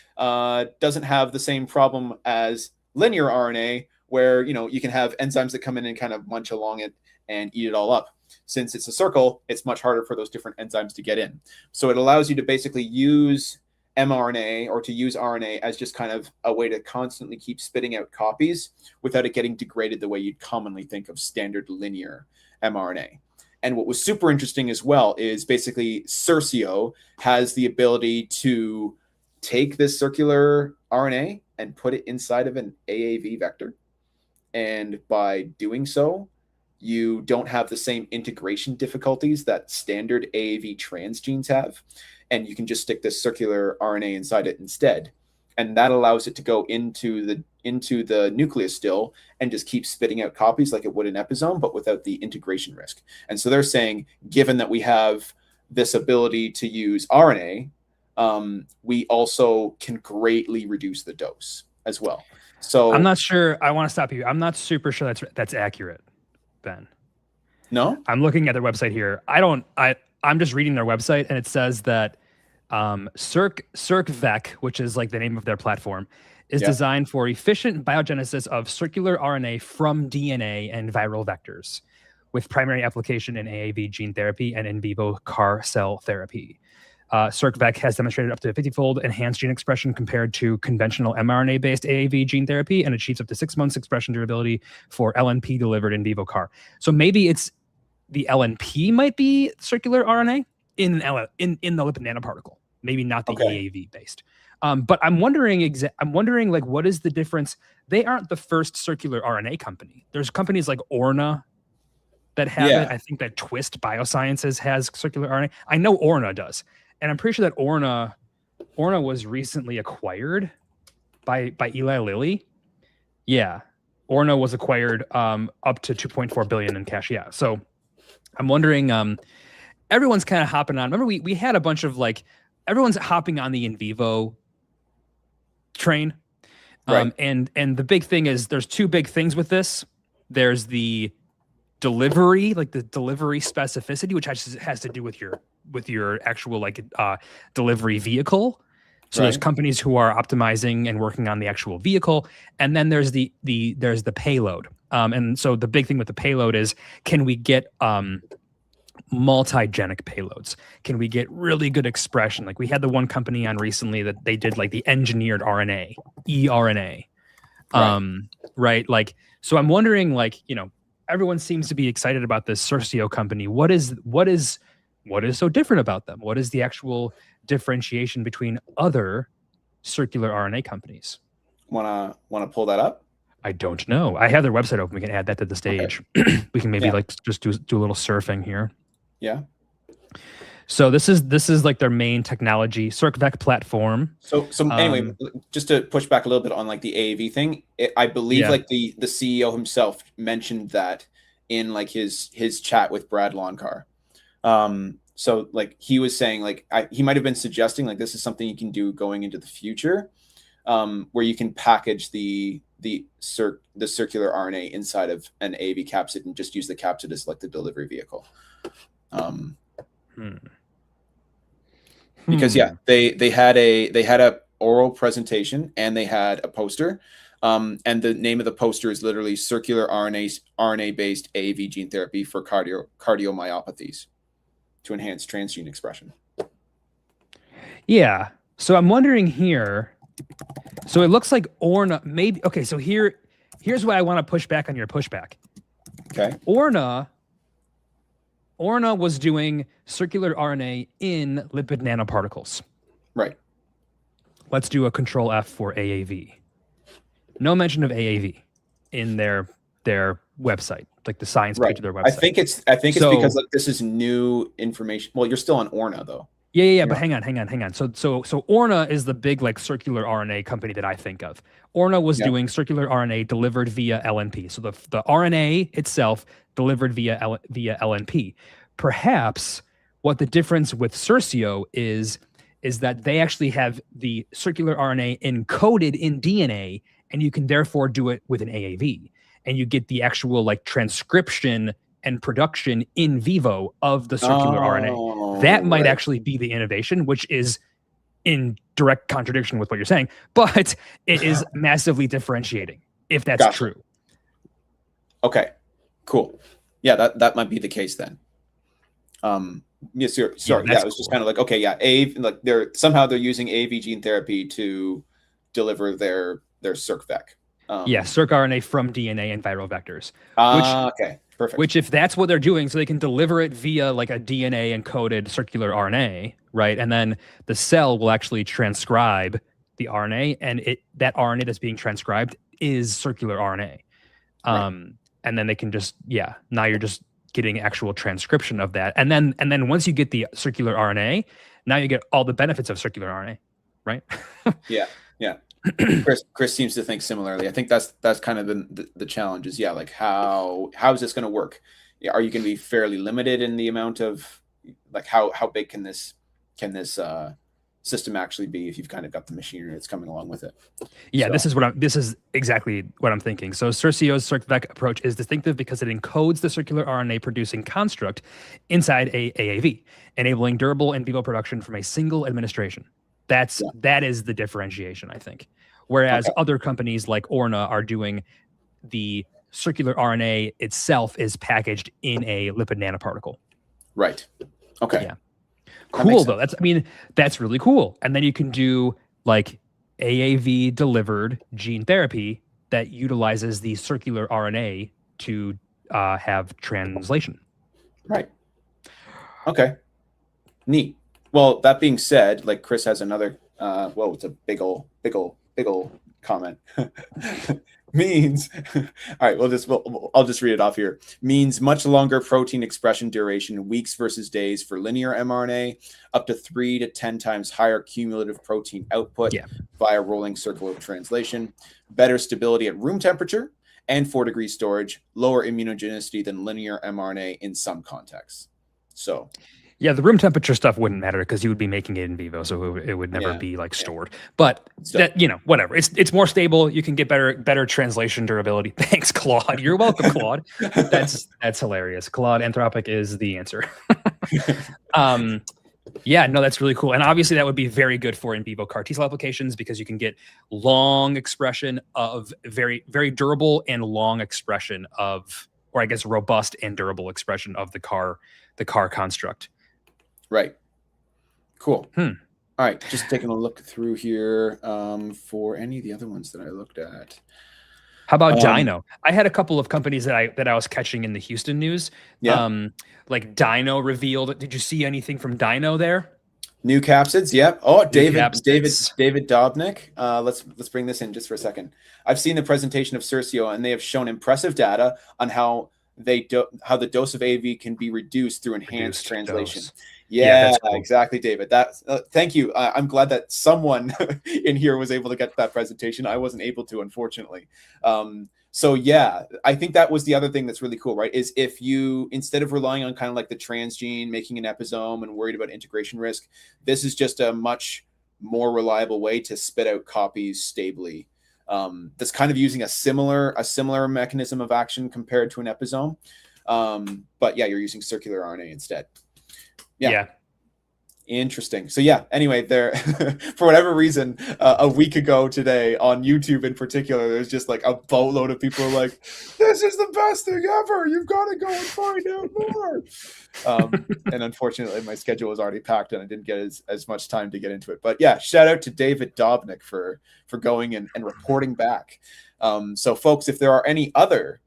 doesn't have the same problem as linear RNA, where you can have enzymes that come in and kind of munch along it and eat it all up. Since it's a circle, it's much harder for those different enzymes to get in. So it allows you to basically use mRNA or to use RNA as just kind of a way to constantly keep spitting out copies without it getting degraded the way you'd commonly think of standard linear mRNA. And what was super interesting as well is basically Cercio has the ability to take this circular RNA and put it inside of an AAV vector. And by doing so, you don't have the same integration difficulties that standard AAV transgenes have. And you can just stick this circular RNA inside it instead. And that allows it to go into the nucleus still and just keep spitting out copies like it would an episome, but without the integration risk. And so they're saying, given that we have this ability to use RNA, we also can greatly reduce the dose as well. So I'm not sure. I want to stop you. I'm not super sure that's accurate, Ben. No? I'm looking at their website here. I'm just reading their website, and it says that CircVec, which is like the name of their platform, is designed for efficient biogenesis of circular RNA from DNA and viral vectors, with primary application in AAV gene therapy and in vivo CAR cell therapy. CircVec has demonstrated up to 50-fold enhanced gene expression compared to conventional mRNA-based AAV gene therapy and achieves up to 6 months expression durability for LNP delivered in vivo CAR. So maybe it's the LNP might be circular RNA in the lipid nanoparticle, maybe not the AAV based. But I'm wondering like, what is the difference? They aren't the first circular RNA company. There's companies like Orna that have it. I think that Twist Biosciences has circular RNA. I know Orna does. And I'm pretty sure that Orna was recently acquired by Eli Lilly. Yeah. Orna was acquired up to 2.4 billion in cash. Yeah. So I'm wondering, everyone's kind of hopping on. Remember, we had a bunch of like, everyone's hopping on the in vivo train. Right. And the big thing is there's two big things with this. There's the delivery, like the delivery specificity, which has to do with your actual like delivery vehicle. So there's companies who are optimizing and working on the actual vehicle, and then there's the payload. And so the big thing with the payload is, can we get multigenic payloads? Can we get really good expression? Like we had the one company on recently that they did like the engineered RNA, eRNA, right? Like, so I'm wondering, like, everyone seems to be excited about this Cercio company. What is so different about them? What is the actual differentiation between other circular RNA companies? Wanna pull that up? I don't know. I have their website open. We can add that to the stage. We can maybe like just do a little surfing here. Yeah. So this is like their main technology, CircVec platform. So anyway, just to push back a little bit on like the AAV thing, I believe like the CEO himself mentioned that in like his chat with Brad Loncar. So like he was saying like he might have been suggesting like this is something you can do going into the future, where you can package the circular RNA inside of an AAV capsid and just use the capsid as like the delivery vehicle. Because they had a oral presentation and they had a poster And the name of the poster is literally circular RNA-based AAV gene therapy for cardiomyopathies to enhance transgene expression. Yeah. So I'm wondering here. So it looks like Orna maybe. Okay. So here's why I want to push back on your pushback. Okay. Orna was doing circular RNA in lipid nanoparticles. Right. Let's do a control F for AAV. No mention of AAV in their website, like the science page of their website. I think it's because like, this is new information. Well, you're still on Orna though. Yeah. But hang on. So Orna is the big like circular RNA company that I think of. Orna was doing circular RNA delivered via LNP. So the RNA itself delivered via LNP. Perhaps what the difference with Cercio is that they actually have the circular RNA encoded in DNA, and you can therefore do it with an AAV, and you get the actual like transcription and production in vivo of the circular RNA. That might actually be the innovation, which is in direct contradiction with what you're saying, but it is massively differentiating if that's true. Okay, cool. Yeah, that might be the case then. Yes, sorry. Yeah, it was just kind of like, okay, yeah, like they're using AAV gene therapy to deliver their circVec. Circ RNA from DNA and viral vectors. Okay, perfect. Which, if that's what they're doing, so they can deliver it via like a DNA encoded circular RNA, right? And then the cell will actually transcribe the RNA, and that RNA that's being transcribed is circular RNA. And then they can just, now you're just getting actual transcription of that. And then once you get the circular RNA, now you get all the benefits of circular RNA, right? Yeah. Chris seems to think similarly. I think that's kind of the challenge is, like how is this going to work? Are you going to be fairly limited in the amount of like how big can this system actually be if you've kind of got the machinery that's coming along with it? Yeah, so. This is exactly what I'm thinking. So Cercio's circVec approach is distinctive because it encodes the circular RNA producing construct inside a AAV, enabling durable in vivo production from a single administration. That is the differentiation, I think. Whereas other companies like Orna are doing the circular RNA itself is packaged in a lipid nanoparticle. Right. Okay. Yeah. Cool though. That's really cool. And then you can do like AAV delivered gene therapy that utilizes the circular RNA to have translation. Right. Okay. Neat. Well, that being said, like Chris has another, it's a big ol' comment. Means, all right, I'll just read it off here. Means much longer protein expression duration, weeks versus days for linear mRNA, up to 3 to 10 times higher cumulative protein output via rolling circular translation, better stability at room temperature, and 4 degree storage, lower immunogenicity than linear mRNA in some contexts. So. Yeah, the room temperature stuff wouldn't matter because you would be making it in vivo, so it would never be like stored. But that, whatever. It's more stable. You can get better translation durability. Thanks, Claude. You're welcome, Claude. That's hilarious. Claude Anthropic is the answer. That's really cool. And obviously that would be very good for in vivo CAR T-cell applications because you can get long expression of very, very durable and long expression of, or I guess robust and durable expression of the CAR construct. Right. Cool. All right. Just taking a look through here for any of the other ones that I looked at. How about Dino? I had a couple of companies that I was catching in the Houston news. Yeah. Like Dino revealed. Did you see anything from Dino there? New capsids. Yep. Oh, David Dobnik. Let's bring this in just for a second. I've seen the presentation of Cercio, and they have shown impressive data on how the dose of AAV can be reduced through enhanced translation. Dose. Yeah, cool. Exactly, David. Thank you. I'm glad that someone in here was able to get that presentation. I wasn't able to, unfortunately. So yeah, I think that was the other thing that's really cool, right? Is if you, instead of relying on kind of like the transgene, making an episome and worried about integration risk, this is just a much more reliable way to spit out copies stably. That's kind of using a similar mechanism of action compared to an episome. But yeah, you're using circular RNA instead. Yeah. Interesting. So yeah, anyway, there, for whatever reason, a week ago today on YouTube in particular, there's just like a boatload of people are like, this is the best thing ever. You've got to go and find out more. And unfortunately, my schedule was already packed and I didn't get as much time to get into it. But yeah, shout out to David Dobnik for going and reporting back. So folks, if there are any other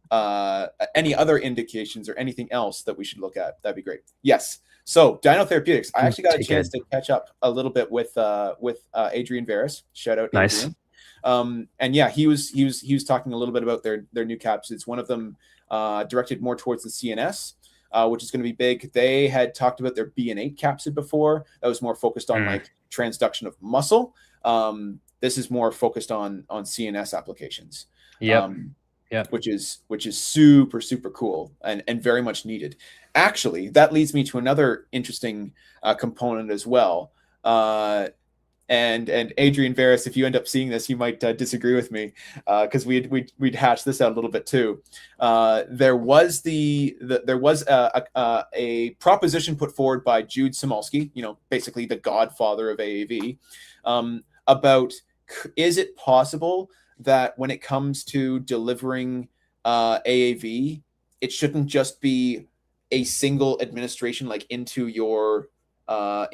indications or anything else that we should look at, that'd be great. Yes. So Dino Therapeutics, I actually got a chance to catch up a little bit with Adrian Veras. Shout out Adrian. Nice. And yeah, he was talking a little bit about their new capsids. One of them directed more towards the CNS, which is going to be big. They had talked about their BN8 capsid before. That was more focused on like transduction of muscle. This is more focused on CNS applications. Yeah. Which is super cool and very much needed. Actually, that leads me to another interesting component as well. And Adrian Veras, if you end up seeing this, you might disagree with me because we'd hatched this out a little bit too. There was a proposition put forward by Jude Samolsky, basically the godfather of AAV, about is it possible that when it comes to delivering AAV, it shouldn't just be a single administration like into your a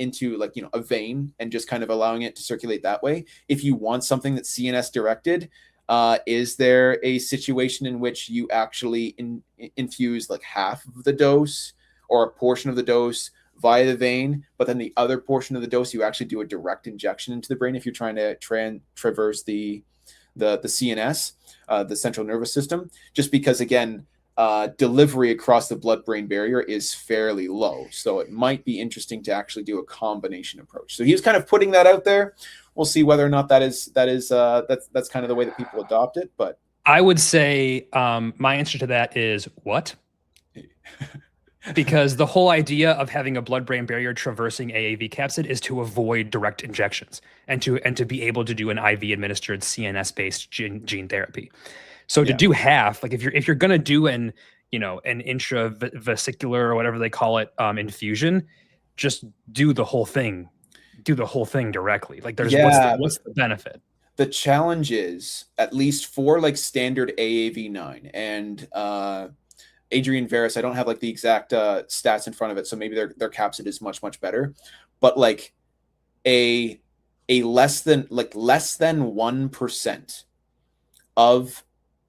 vein and just kind of allowing it to circulate that way. If you want something that's CNS directed, is there a situation in which you actually infuse like half of the dose or a portion of the dose via the vein, but then the other portion of the dose you actually do a direct injection into the brain if you're trying to traverse the CNS, the central nervous system, just because again, delivery across the blood-brain barrier is fairly low. So it might be interesting to actually do a combination approach. So he was kind of putting that out there. We'll see whether or not that's kind of the way that people adopt it. But I would say my answer to that is what? Because the whole idea of having a blood-brain barrier traversing AAV capsid is to avoid direct injections and to be able to do an IV administered CNS-based gene therapy. So to do half, like if you're gonna do an intravesicular or whatever they call it infusion, just do the whole thing. Do the whole thing directly. Like there's what's the benefit? The challenge is, at least for like standard AAV9 and Adrian Veras, I don't have like the exact stats in front of it, so maybe their capsid is much better. But like a less than 1% of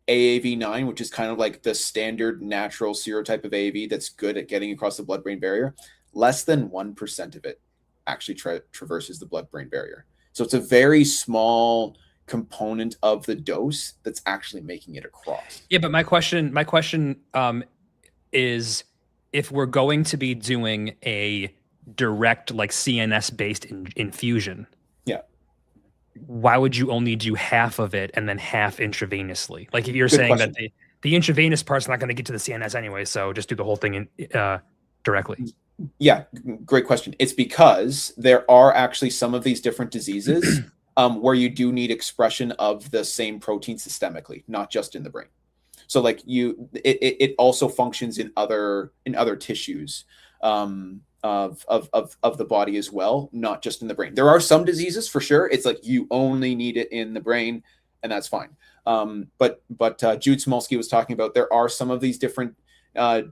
AAV9, which is kind of like the standard natural serotype of AAV that's good at getting across the blood-brain barrier, less than 1% of it actually traverses the blood-brain barrier. So it's a very small component of the dose that's actually making it across. Yeah, but my question is, if we're going to be doing a direct like CNS based infusion, why would you only do half of it and then half intravenously? Like if you're saying that the intravenous part's not going to get to the CNS anyway, so just do the whole thing directly. Yeah, great question. It's because there are actually some of these different diseases where you do need expression of the same protein systemically, not just in the brain. So like it also functions in other tissues of the body as well, not just in the brain. There are some diseases for sure. It's like you only need it in the brain, and that's fine. But Jude Smolsky was talking about there are some of these different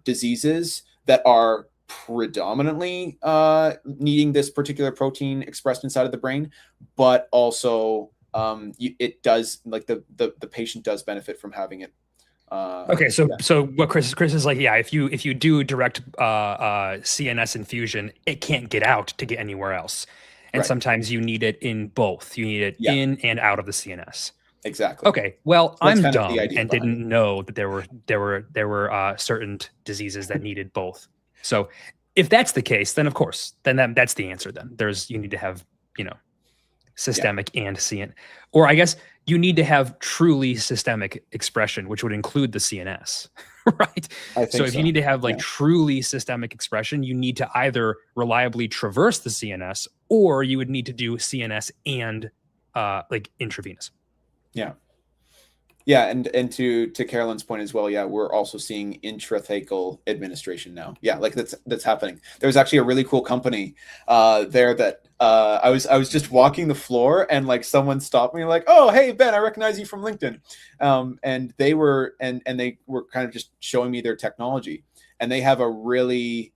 diseases that are predominantly needing this particular protein expressed inside of the brain, but also it does, like the patient does benefit from having it. Okay, so what Chris is like, if you do direct CNS infusion, it can't get out to get anywhere else, and sometimes you need it in both. You need it in and out of the CNS. Exactly. Okay. Well, so I'm dumb and didn't know that there were certain diseases that needed both. So if that's the case, then of course, that's the answer. Then you need to have systemic and CN, or I guess you need to have truly systemic expression, which would include the CNS, right? So if you need to have truly systemic expression, you need to either reliably traverse the CNS, or you would need to do CNS and like intravenous. Yeah, and to Carolyn's point as well, yeah, we're also seeing intrathecal administration now. Yeah, like that's happening. There's actually a really cool company there that I was just walking the floor and like someone stopped me like, oh hey Ben, I recognize you from LinkedIn, and they were kind of just showing me their technology, and they have a really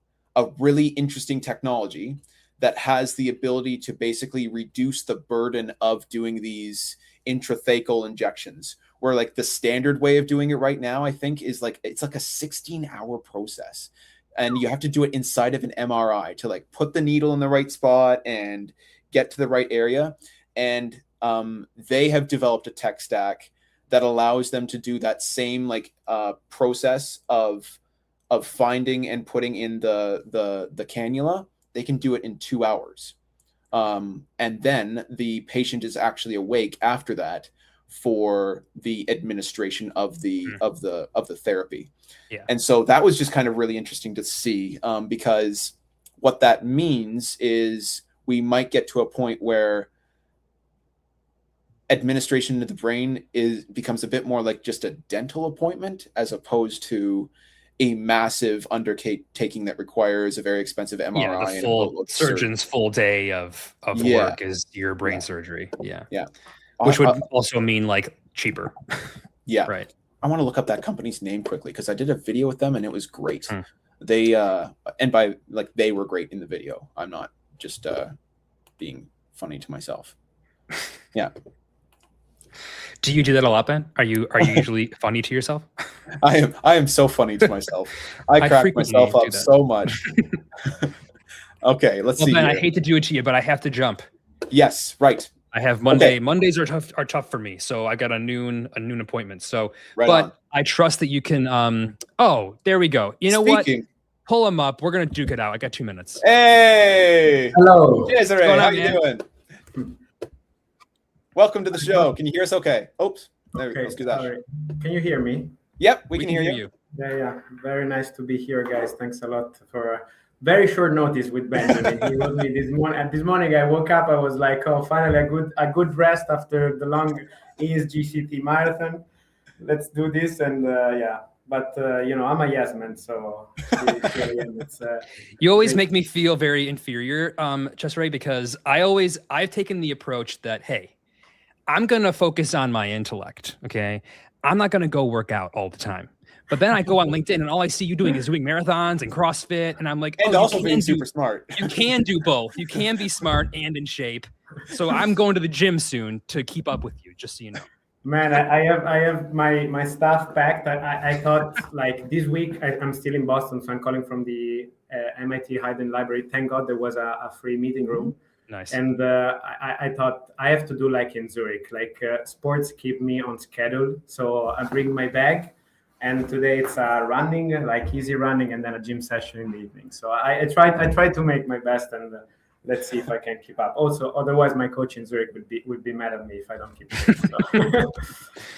interesting technology that has the ability to basically reduce the burden of doing these intrathecal injections, where like the standard way of doing it right now, I think, is like it's like a 16-hour process, and you have to do it inside of an MRI to like put the needle in the right spot and get to the right area. And they have developed a tech stack that allows them to do that same like process of finding and putting in the cannula. They can do it in 2 hours. And then the patient is actually awake after that for the administration of the therapy. Yeah. And so that was just kind of really interesting to see, because what that means is we might get to a point where administration to the brain becomes a bit more like just a dental appointment, as opposed to a massive undertaking that requires a very expensive MRI. Yeah, the full surgeon's full day of work is your brain surgery. Yeah. Yeah. Which would also mean like cheaper. Yeah. Right. I want to look up that company's name quickly because I did a video with them and it was great. They and by like they were great in the video. I'm not just being funny to myself. Yeah. Do you do that a lot, Ben? Are you usually funny to yourself? I am so funny to myself. I crack myself up so much. Okay, let's see. Ben, I hate to do it to you, but I have to jump. Yes, right. I have Monday. Okay. Mondays are tough for me, so I got a noon appointment. So, but I trust that you can. Oh, there we go. You know what? Pull them up. We're gonna duke it out. I got 2 minutes. Hey. Hello. Cesare, how you doing? Welcome to the show. Can you hear us okay? Oops. There we go. Let's do that. Sorry. Can you hear me? Yep, we can hear you. Yeah. Very nice to be here, guys. Thanks a lot for very short notice with Benjamin. He was me this morning. This morning I woke up. I was like, oh, finally a good rest after the long ASGCT marathon. Let's do this. And yeah, but I'm a yes man. So you always make me feel very inferior, Cesare, because I've taken the approach that, hey, I'm going to focus on my intellect. Okay. I'm not going to go work out all the time. But then I go on LinkedIn and all I see you doing is doing marathons and CrossFit. And I'm like, and also being super smart. You can do both. You can be smart and in shape. So I'm going to the gym soon to keep up with you, just so you know. Man, I have my stuff packed. I thought like this week I'm still in Boston, so I'm calling from the MIT Hayden Library. Thank God there was a free meeting room. Nice. And I thought I have to do like in Zurich, like sports keep me on schedule. So I bring my bag, and today it's running, like easy running, and then a gym session in the evening. So I try to make my best, and let's see if I can keep up. Also, otherwise my coach in Zurich would be mad at me if I don't keep it. So.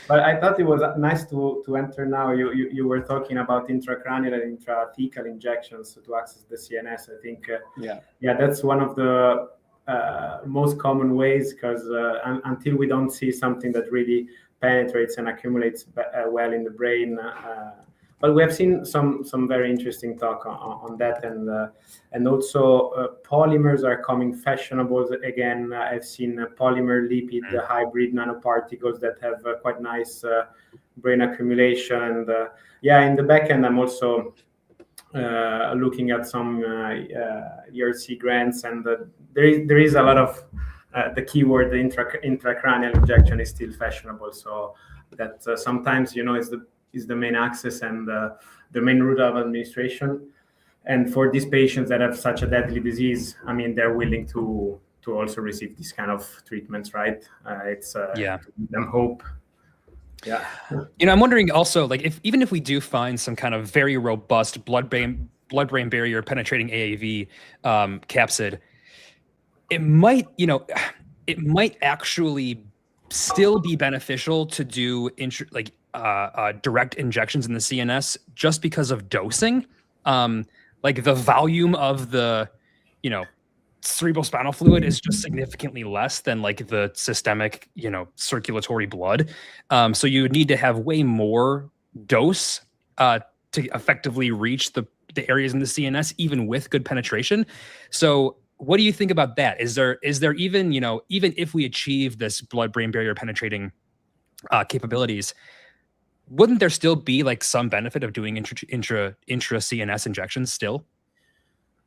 But I thought it was nice to enter now. You were talking about intracranial and intrathecal injections to access the CNS. I think that's one of the most common ways, because until we don't see something that really penetrates and accumulates well in the brain, but we have seen some very interesting talk on that, and also polymers are coming fashionable again. I've seen polymer lipid hybrid nanoparticles that have quite nice brain accumulation, and in the back end I'm also looking at some ERC grants, and there is a lot of the keyword, the intracranial injection is still fashionable. So that sometimes is the main access and the main route of administration. And for these patients that have such a deadly disease, I mean, they're willing to also receive this kind of treatments, right? It's to give them hope. Yeah. I'm wondering also, like, even if we do find some kind of very robust blood-brain barrier penetrating AAV capsid, it might actually still be beneficial to do direct injections in the CNS just because of dosing. Like the volume of the cerebrospinal fluid is just significantly less than like the systemic, circulatory blood. So you would need to have way more dose to effectively reach the areas in the CNS, even with good penetration. So what do you think about that? Is there even, even if we achieve this blood-brain barrier penetrating capabilities, wouldn't there still be like some benefit of doing intra CNS injections still?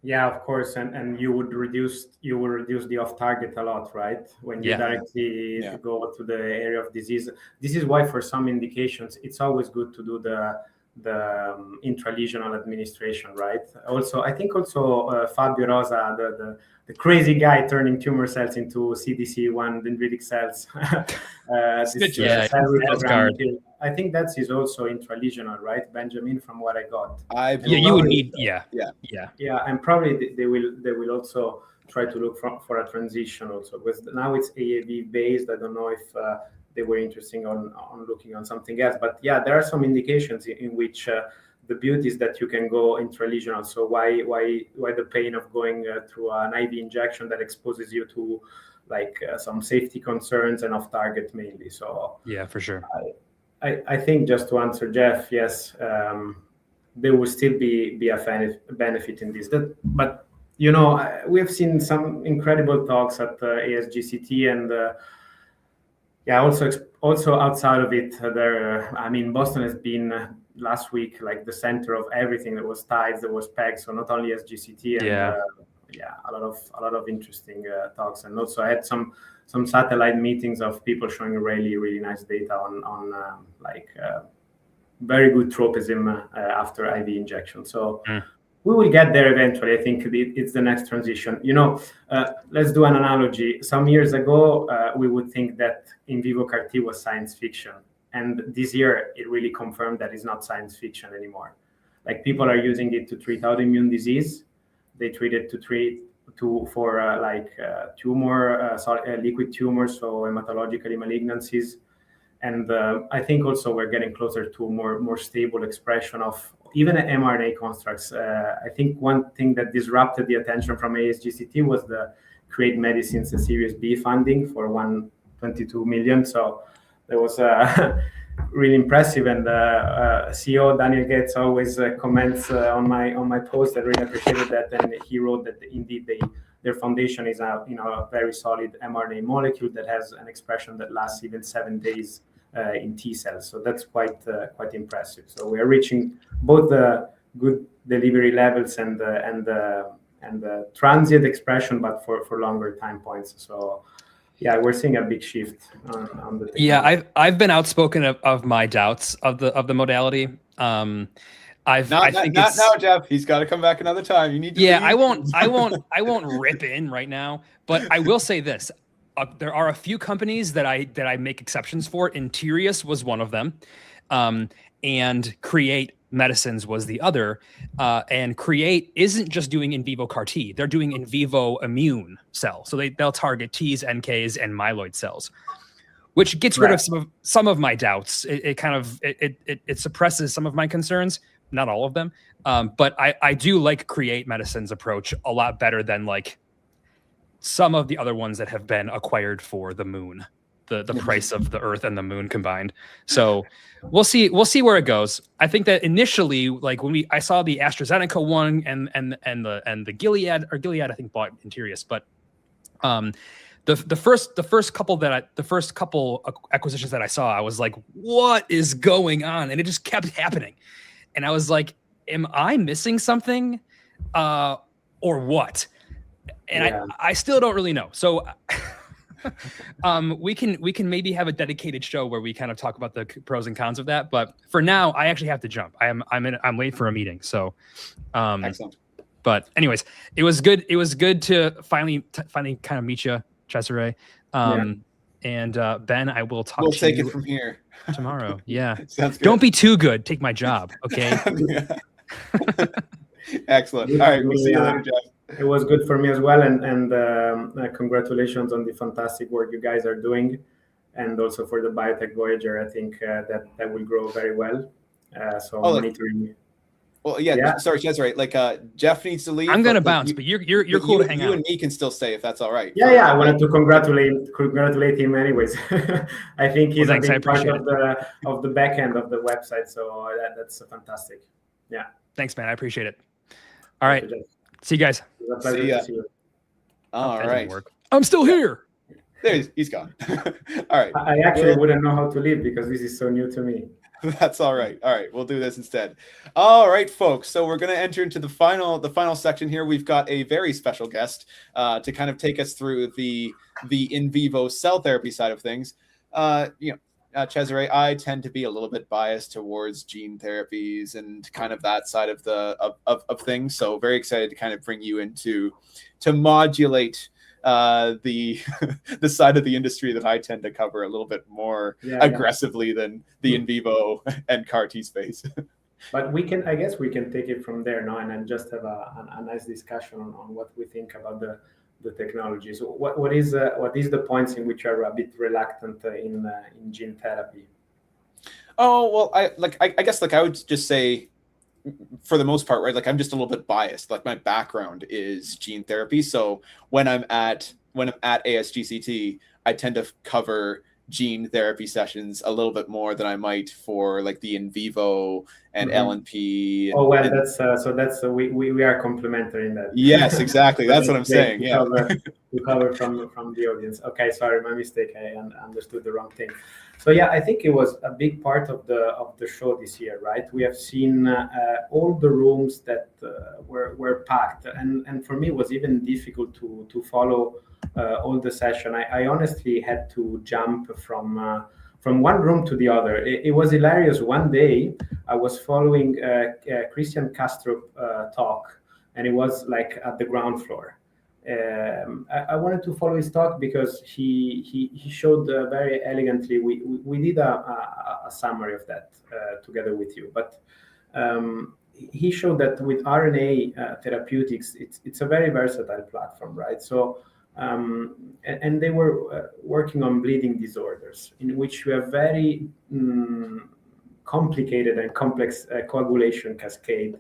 Yeah, of course, and you will reduce the off target a lot, right? When you directly go to the area of disease. This is why for some indications it's always good to do the intralesional administration, right? Also, I think Fabio Rosa, the crazy guy turning tumor cells into CDC1 dendritic cells. I think that is also intralesional, right, Benjamin? From what I got, you would need, and probably they will also try to look for a transition also, because now it's AAV based. I don't know if they were interested on looking on something else, but there are some indications in which the beauty is that you can go intralesional. So why the pain of going through an IV injection that exposes you to some safety concerns and off target mainly? So for sure. I think, just to answer Jeff, yes, there will still be a benefit in this. But we have seen some incredible talks at ASGCT, and also outside of it, Boston has been last week like the center of everything. There was TIDES, there was PEG, so not only SGCT, and a lot of interesting talks, and also I had some satellite meetings of people showing really, really nice data on very good tropism after IV injection. So we will get there eventually. I think it's the next transition. Let's do an analogy. Some years ago, we would think that in vivo CAR T was science fiction, and this year it really confirmed that it's not science fiction anymore. Like, people are using it to treat autoimmune disease. They treat it for tumor, liquid tumors, so hematologically malignancies. And I think also we're getting closer to more stable expression of even mRNA constructs. I think one thing that disrupted the attention from ASGCT was the Create Medicines Series B funding for $122 million. So that was really impressive. And CEO Daniel Gates always comments on my post. I really appreciated that. And he wrote that indeed their foundation is a very solid mRNA molecule that has an expression that lasts even 7 days in T cells. So that's quite impressive. So we are reaching both the good delivery levels and the transient expression, but for longer time points. So we're seeing a big shift on the technology. Yeah, I've been outspoken of my doubts of the modality. I think not now, Jeff. He's got to come back another time. You need to. Yeah, leave. I won't rip in right now, but I will say this: there are a few companies that I make exceptions for. Interius was one of them, and Create Medicines was the other. And Create isn't just doing in vivo CAR T; they're doing in vivo immune cells. So they'll target Ts, NKs, and myeloid cells, which gets rid of some of my doubts. It suppresses some of my concerns. Not all of them, but I do like Create Medicine's approach a lot better than like some of the other ones that have been acquired for the moon, the price of the Earth and the moon combined. So we'll see where it goes. I think that initially, like when I saw the AstraZeneca one and the Gilead I think bought Interius, but the first couple acquisitions that I saw, I was like, what is going on? And it just kept happening. And I was like, am I missing something or what? And I still don't really know. So we can maybe have a dedicated show where we kind of talk about the pros and cons of that. But for now, I actually have to jump. I'm late for a meeting. So excellent. But anyways, it was good. It was good to finally kind of meet you, Cesare. And Ben, I will talk to you. We'll take it from here tomorrow. Yeah. Sounds good. Don't be too good. Take my job. Okay. Excellent. All right. We'll see you later, Jeff. It was good for me as well. And congratulations on the fantastic work you guys are doing. And also for the Biotech Voyager, I think that will grow very well. So monitoring. Well, yeah. Sorry, Cesare. Like, Jeff needs to leave. I'm gonna bounce, but you're cool to hang out. You and me can still stay if that's all right. Yeah. I wanted to congratulate him anyways. I think he's a big part of the back end of the website. So that's fantastic. Yeah. Thanks, man. I appreciate it. All right. See you guys. It was a pleasure to see you. All right. I'm still here. There he's gone. All right. I actually wouldn't know how to leave because this is so new to me. That's all right. All right, we'll do this instead. All right, folks. So we're going to enter into the final section here. We've got a very special guest to kind of take us through the in vivo cell therapy side of things. Cesare, I tend to be a little bit biased towards gene therapies and kind of that side of of things. So very excited to kind of bring you into to modulate the side of the industry that I tend to cover a little bit more aggressively than the in vivo and CAR T space. But I guess we can take it from there now and just have a nice discussion on what we think about the technology. So what is the points in which are a bit reluctant in gene therapy? Oh, well, I guess I would just say, for the most part, right? Like, I'm just a little bit biased. Like, my background is gene therapy. So when I'm at ASGCT, I tend to cover gene therapy sessions a little bit more than I might for like the in vivo and LNP. We are complementary in that. Yes, exactly. That's what I'm saying. Yeah. To cover from the audience. Okay, sorry, my mistake. I understood the wrong thing. So yeah, I think it was a big part of the show this year, right? We have seen all the rooms that were packed, and for me it was even difficult to follow all the session. I honestly had to jump from one room to the other. It was hilarious. One day I was following Christian Castro talk, and it was like at the ground floor. I wanted to follow his talk because he showed very elegantly. We did a summary of that together with you, but he showed that with RNA therapeutics, it's a very versatile platform, right? So and they were working on bleeding disorders, in which you have very complicated and complex coagulation cascade.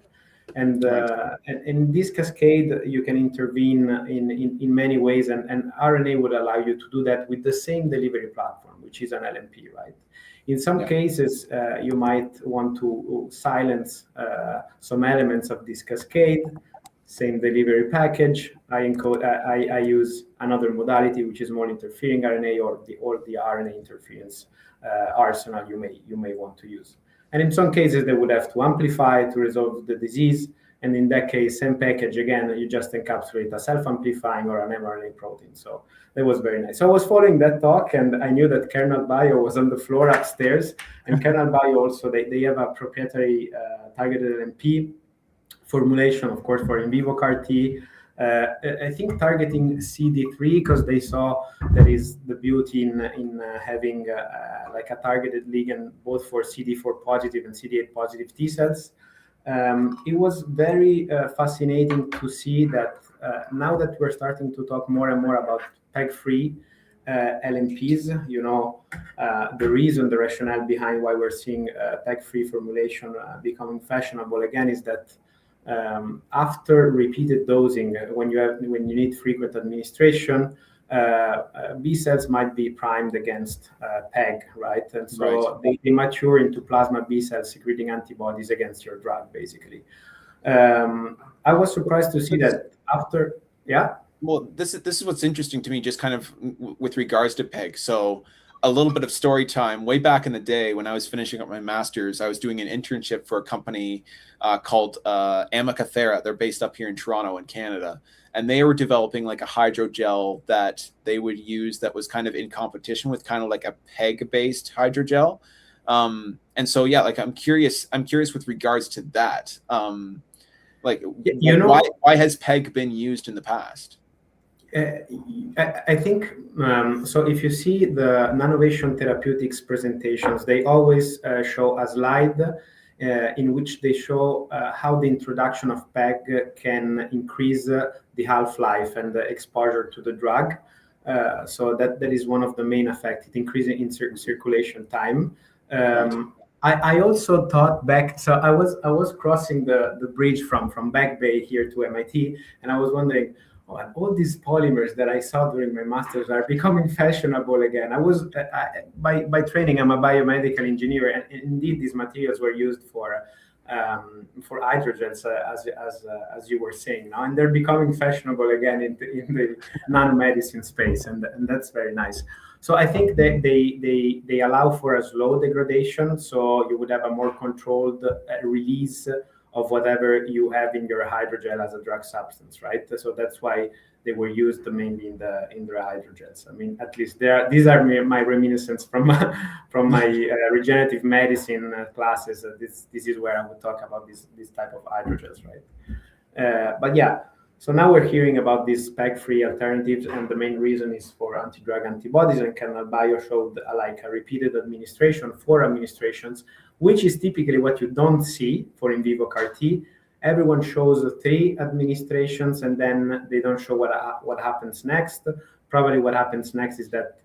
And in this cascade, you can intervene in many ways, and RNA would allow you to do that with the same delivery platform, which is an LNP, right? In some cases, you might want to silence some elements of this cascade. Same delivery package. I use another modality, which is more interfering RNA or the RNA interference arsenal you may want to use. And in some cases, they would have to amplify to resolve the disease. And in that case, same package again, you just encapsulate a self-amplifying or an mRNA protein. So that was very nice. So I was following that talk, and I knew that Kernel Bio was on the floor upstairs. And Kernel Bio also, they have a proprietary targeted LNP formulation, of course, for in vivo CAR T. I think targeting CD3, because they saw that is the beauty in having like a targeted ligand both for CD4 positive and CD8 positive T cells. It was very fascinating to see that now that we're starting to talk more and more about PEG-free LNPs, the rationale behind why we're seeing PEG-free formulation becoming fashionable again is that after repeated dosing, when you need frequent administration, B cells might be primed against PEG, right? And so they mature into plasma B cells secreting antibodies against your drug, basically. I was surprised to see that after, Well, this is what's interesting to me, just kind of with regards to PEG. So a little bit of story time. Way back in the day when I was finishing up my master's, I was doing an internship for a company called Amica. They're based up here in Toronto in Canada. And they were developing like a hydrogel that they would use that was kind of in competition with kind of like a PEG-based hydrogel. And so, like, I'm curious with regards to that. Why has PEG been used in the past? I think so. If you see the Nanovation Therapeutics presentations, they always show a slide in which they show how the introduction of PEG can increase the half-life and the exposure to the drug. So that is one of the main effects. It increases in circulation time. I also thought back. So I was crossing the bridge from Back Bay here to MIT, and I was wondering, oh, and all these polymers that I saw during my masters are becoming fashionable again. By training, I'm a biomedical engineer, and indeed these materials were used for hydrogens, as you were saying now, and they're becoming fashionable again in the nanomedicine space, and that's very nice. So I think that they allow for a slow degradation, so you would have a more controlled release of whatever you have in your hydrogel as a drug substance, right? So that's why they were used mainly in their hydrogels. I mean, at least these are my reminiscence from my regenerative medicine classes. This is where I would talk about this type of hydrogels, right? But yeah. So now we're hearing about these spec-free alternatives, and the main reason is for anti-drug antibodies, and Kernel Bio showed like a repeated administration, 4 administrations, which is typically what you don't see for in vivo CAR T. Everyone shows 3 administrations, and then they don't show what happens next. Probably what happens next is that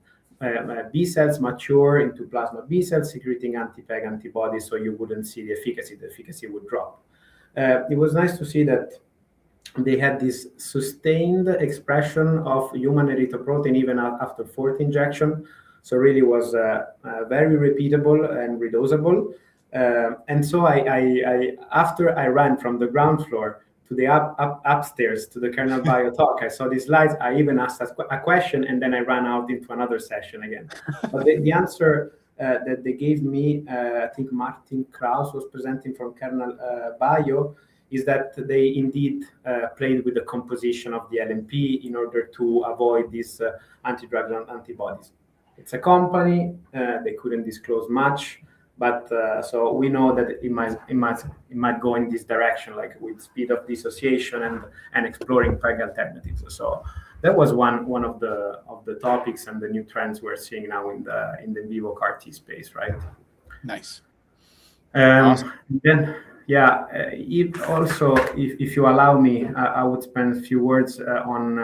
B cells mature into plasma B cells secreting anti-PEG antibodies, so you wouldn't see the efficacy. The efficacy would drop. It was nice to see that they had this sustained expression of human erythropoietin even after 4th injection. So really was very repeatable and redosable. And so I after I ran from the ground floor to the upstairs to the Kernel Bio talk, I saw these slides. I even asked a question, and then I ran out into another session again. But the answer that they gave me, I think Martin Kraus was presenting from Kernel Bio, is that they indeed played with the composition of the LNP in order to avoid these anti-drug antibodies. It's a company, they couldn't disclose much, but so we know that it might go in this direction, like with speed of dissociation and exploring PEG alternatives. So that was one of the topics and the new trends we're seeing now in the vivo CAR T space, right? Nice. Awesome. Then, yeah, if you allow me, I would spend a few words on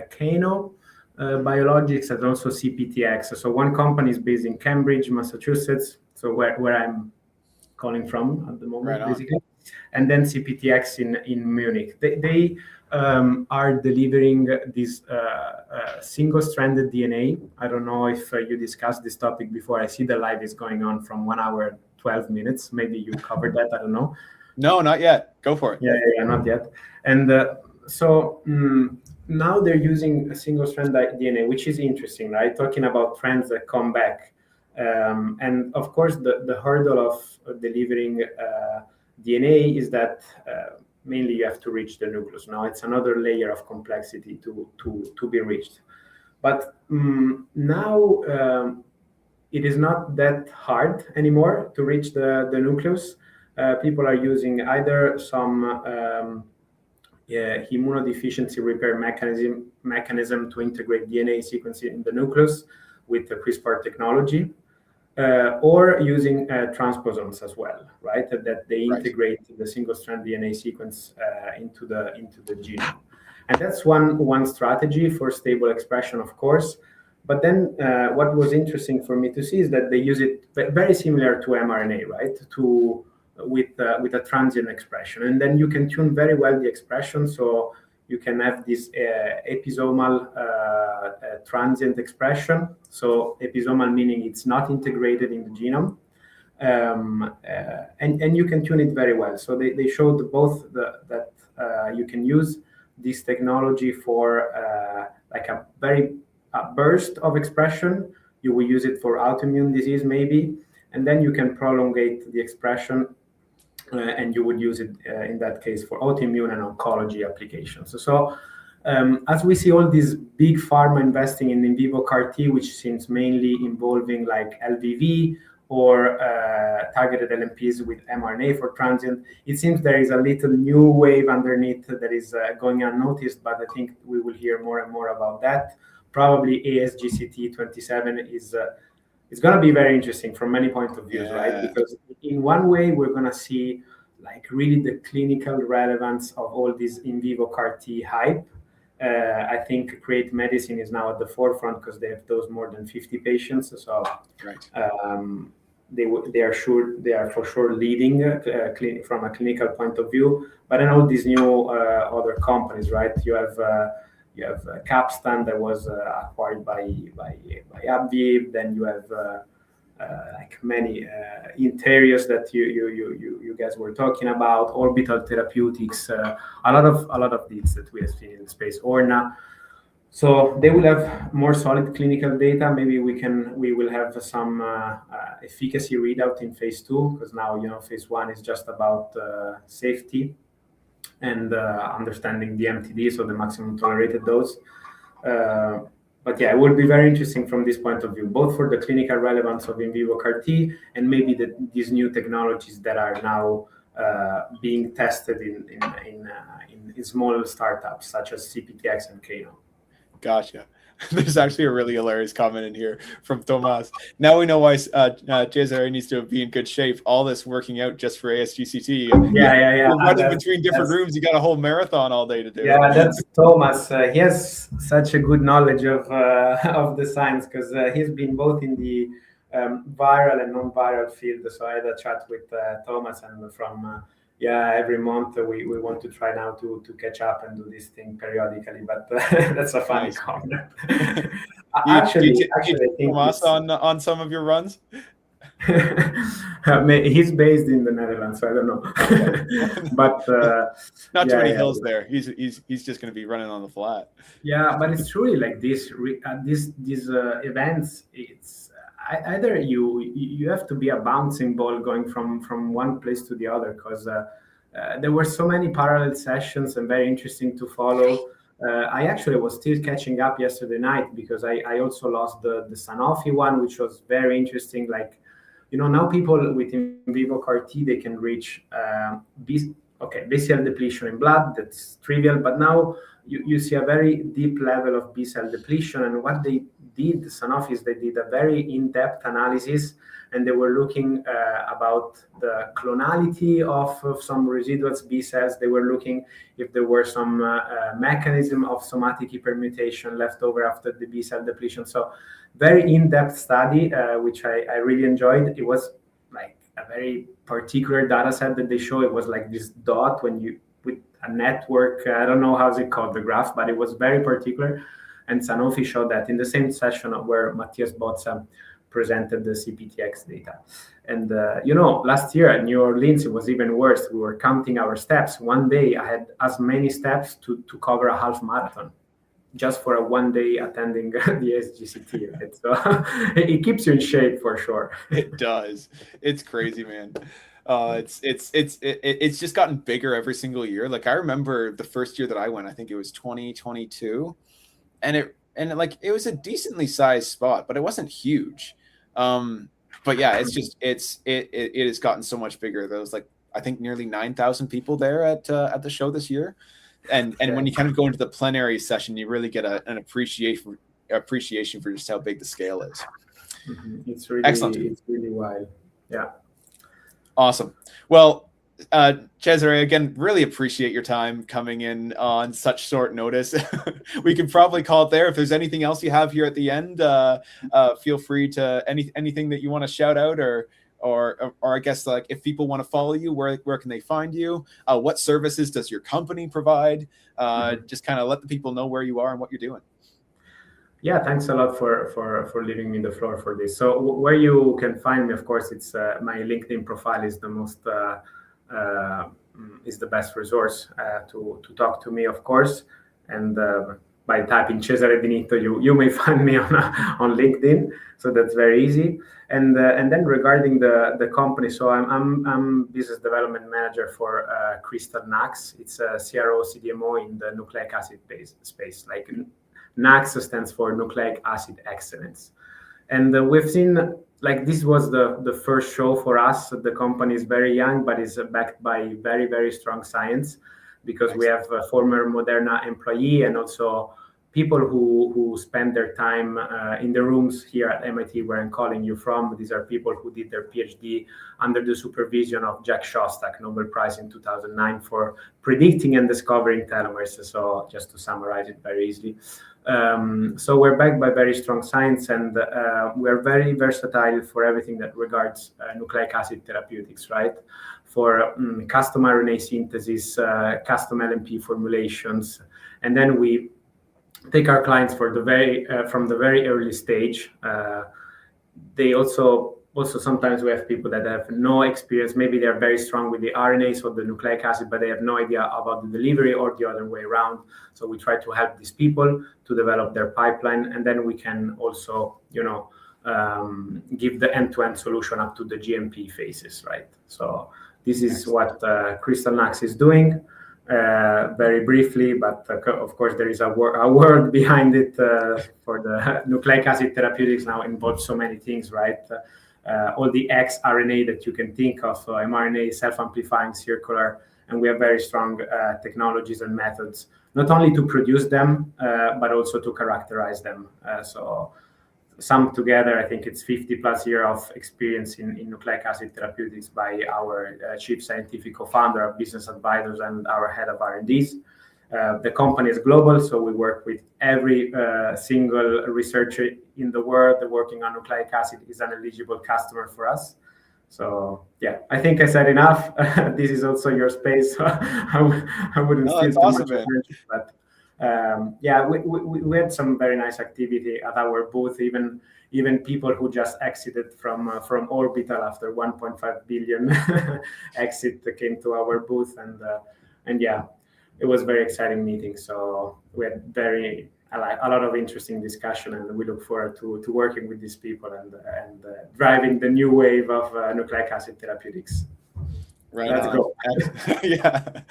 Kano Biologics and also CPTX. So one company is based in Cambridge, Massachusetts, so where I'm calling from at the moment, right, basically. And then CPTX in Munich. They are delivering this single-stranded DNA. I don't know if you discussed this topic before. I see the live is going on from 1 hour 12 minutes. Maybe you covered that. I don't know. No, not yet. Go for it. Yeah, not yet. And so now they're using a single-strand DNA, which is interesting, right? Talking about trends that come back. And of course, the hurdle of delivering DNA is that mainly you have to reach the nucleus. Now it's another layer of complexity to be reached. But now it is not that hard anymore to reach the nucleus. People are using either some immunodeficiency repair mechanism to integrate DNA sequencing in the nucleus with the CRISPR technology, or using transposons as well, right? That they integrate the single-strand DNA sequence into the genome, and that's one strategy for stable expression, of course. But then what was interesting for me to see is that they use it very similar to mRNA, right? With a transient expression, and then you can tune very well the expression, so you can have this episomal transient expression. So episomal meaning it's not integrated in the genome, and you can tune it very well. So they showed both that you can use this technology for like a burst of expression. You will use it for autoimmune disease maybe, and then you can prolongate the expression, and you would use it in that case for autoimmune and oncology applications. So as we see all these big pharma investing in vivo CAR T, which seems mainly involving like LVV or targeted LNPs with mRNA for transient, it seems there is a little new wave underneath that is going unnoticed, but I think we will hear more and more about that. Probably ASGCT 27 is it's going to be very interesting from many points of views, right? Because in one way, we're going to see like really the clinical relevance of all this in vivo CAR T hype. I think Create Medicine is now at the forefront because they have dosed more than 50 patients. So they are for sure leading from a clinical point of view. But then all these new other companies, right? You have Capstan that was acquired by AbbVie. Then you have like many Interiors that you guys were talking about, Orbital Therapeutics, a lot of these that we have seen in the space, Orna. So they will have more solid clinical data. Maybe we will have some efficacy readout in phase 2, because now phase 1 is just about safety and understanding the MTD, so the maximum tolerated dose. But yeah, it will be very interesting from this point of view, both for the clinical relevance of in vivo CAR T and maybe these new technologies that are now being tested in small startups such as CPTX and Kano. Gotcha. There's actually a really hilarious comment in here from Tomas. Now we know why Cesare needs to be in good shape. All this working out just for ASGCT. Yeah. Running between different rooms, you got a whole marathon all day to do. Yeah, that's Thomas. He has such a good knowledge of the science, because he's been both in the viral and non-viral field. So I had a chat with Thomas, and from every month we want to try now to catch up and do this thing periodically, but that's a funny comment. Actually, I think Tomas on some of your runs. He's based in the Netherlands, so I don't know. But not too many hills there. He's just going to be running on the flat. Yeah, but it's truly like these events. It's either you have to be a bouncing ball going from one place to the other, because there were so many parallel sessions and very interesting to follow. I actually was still catching up yesterday night, because I also lost the Sanofi one, which was very interesting. Like, now people with in vivo CAR T, they can reach B-cell depletion in blood. That's trivial, but now you see a very deep level of B-cell depletion. And what they did, Sanofi, they did a very in-depth analysis, and they were looking about the clonality of some residual B cells. They were looking if there were some mechanism of somatic hypermutation left over after the B-cell depletion. So very in-depth study, which I really enjoyed. It was like a very particular data set that they show. It was like this dot with a network. I don't know how's it called, the graph, but it was very particular. And Sanofi showed that in the same session where Matthias Bozza presented the CPTX data. And, last year at New Orleans, it was even worse. We were counting our steps. One day I had as many steps to cover a half marathon, just for a one day attending the ASGCT event. So it keeps you in shape for sure. It does. It's crazy, man. It's just gotten bigger every single year. Like, I remember the first year that I went, I think it was 2022. And it was a decently sized spot, but it wasn't huge. But yeah, it has gotten so much bigger. There was like, I think nearly 9,000 people there at the show this year. And when you kind of go into the plenary session, you really get an appreciation for just how big the scale is. Mm-hmm. It's really excellent. It's really wild. Yeah. Awesome. Well, Cesare, again, really appreciate your time coming in on such short notice. We can probably call it there. If there's anything else you have here at the end, feel free to anything that you want to shout out, or I guess, like, if people want to follow you, where can they find you? What services does your company provide? Just kind of let the people know where you are and what you're doing. Yeah, thanks a lot for leaving me the floor for this. So where you can find me, of course, it's my LinkedIn profile is the most is the best resource to talk to me, of course. And by typing Cesare Benito, you may find me on LinkedIn. So that's very easy. And then regarding the company, so I'm business development manager for Crystal NACS. It's a CRO CDMO in the nucleic acid space. Like, NACS stands for Nucleic Acid Excellence. And we've seen, like, this was the first show for us. The company is very young, but is backed by very, very strong science, because we have a former Moderna employee and also people who spend their time in the rooms here at MIT where I'm calling you from. These are people who did their PhD under the supervision of Jack Szostak, Nobel Prize in 2009 for predicting and discovering telomeres. So just to summarize it very easily. So we're backed by very strong science, and we're very versatile for everything that regards nucleic acid therapeutics, right? For custom RNA synthesis, custom LNP formulations, and then we take our clients for the from the very early stage. They also sometimes we have people that have no experience. Maybe they're very strong with the RNAs or the nucleic acid, but they have no idea about the delivery or the other way around. So we try to help these people to develop their pipeline, and then we can also, give the end-to-end solution up to the GMP phases, right? So this is what Crystal Nux is doing. Very briefly, but of course there is a word behind it. For the nucleic acid therapeutics now involves so many things, right? All the xRNA that you can think of, mRNA, self-amplifying, circular, and we have very strong technologies and methods, not only to produce them, but also to characterize them. So summed together, I think it's 50+ years of experience in nucleic acid therapeutics by our chief scientific co-founder, our business advisors, and our head of R&Ds. The company is global, so we work with every single researcher in the world working on nucleic acid is an eligible customer for us. So yeah, I think I said enough. This is also your space. So I wouldn't steal too much attention, but yeah, we had some very nice activity at our booth. Even people who just exited from Orbital after 1.5 billion exit came to our booth, and yeah, it was a very exciting meeting. So we had a lot of interesting discussion, and we look forward to working with these people and driving the new wave of nucleic acid therapeutics. Right. Let's go. Yeah.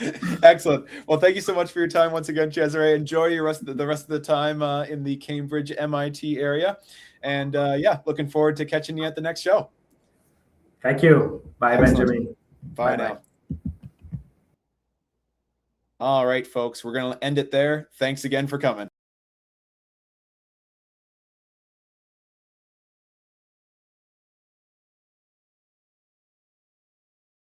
Excellent. Well, thank you so much for your time once again, Cesare. Enjoy the rest of the time in the Cambridge MIT area. And yeah, looking forward to catching you at the next show. Thank you. Bye, excellent. Benjamin. Bye now. All right, folks, we're going to end it there. Thanks again for coming.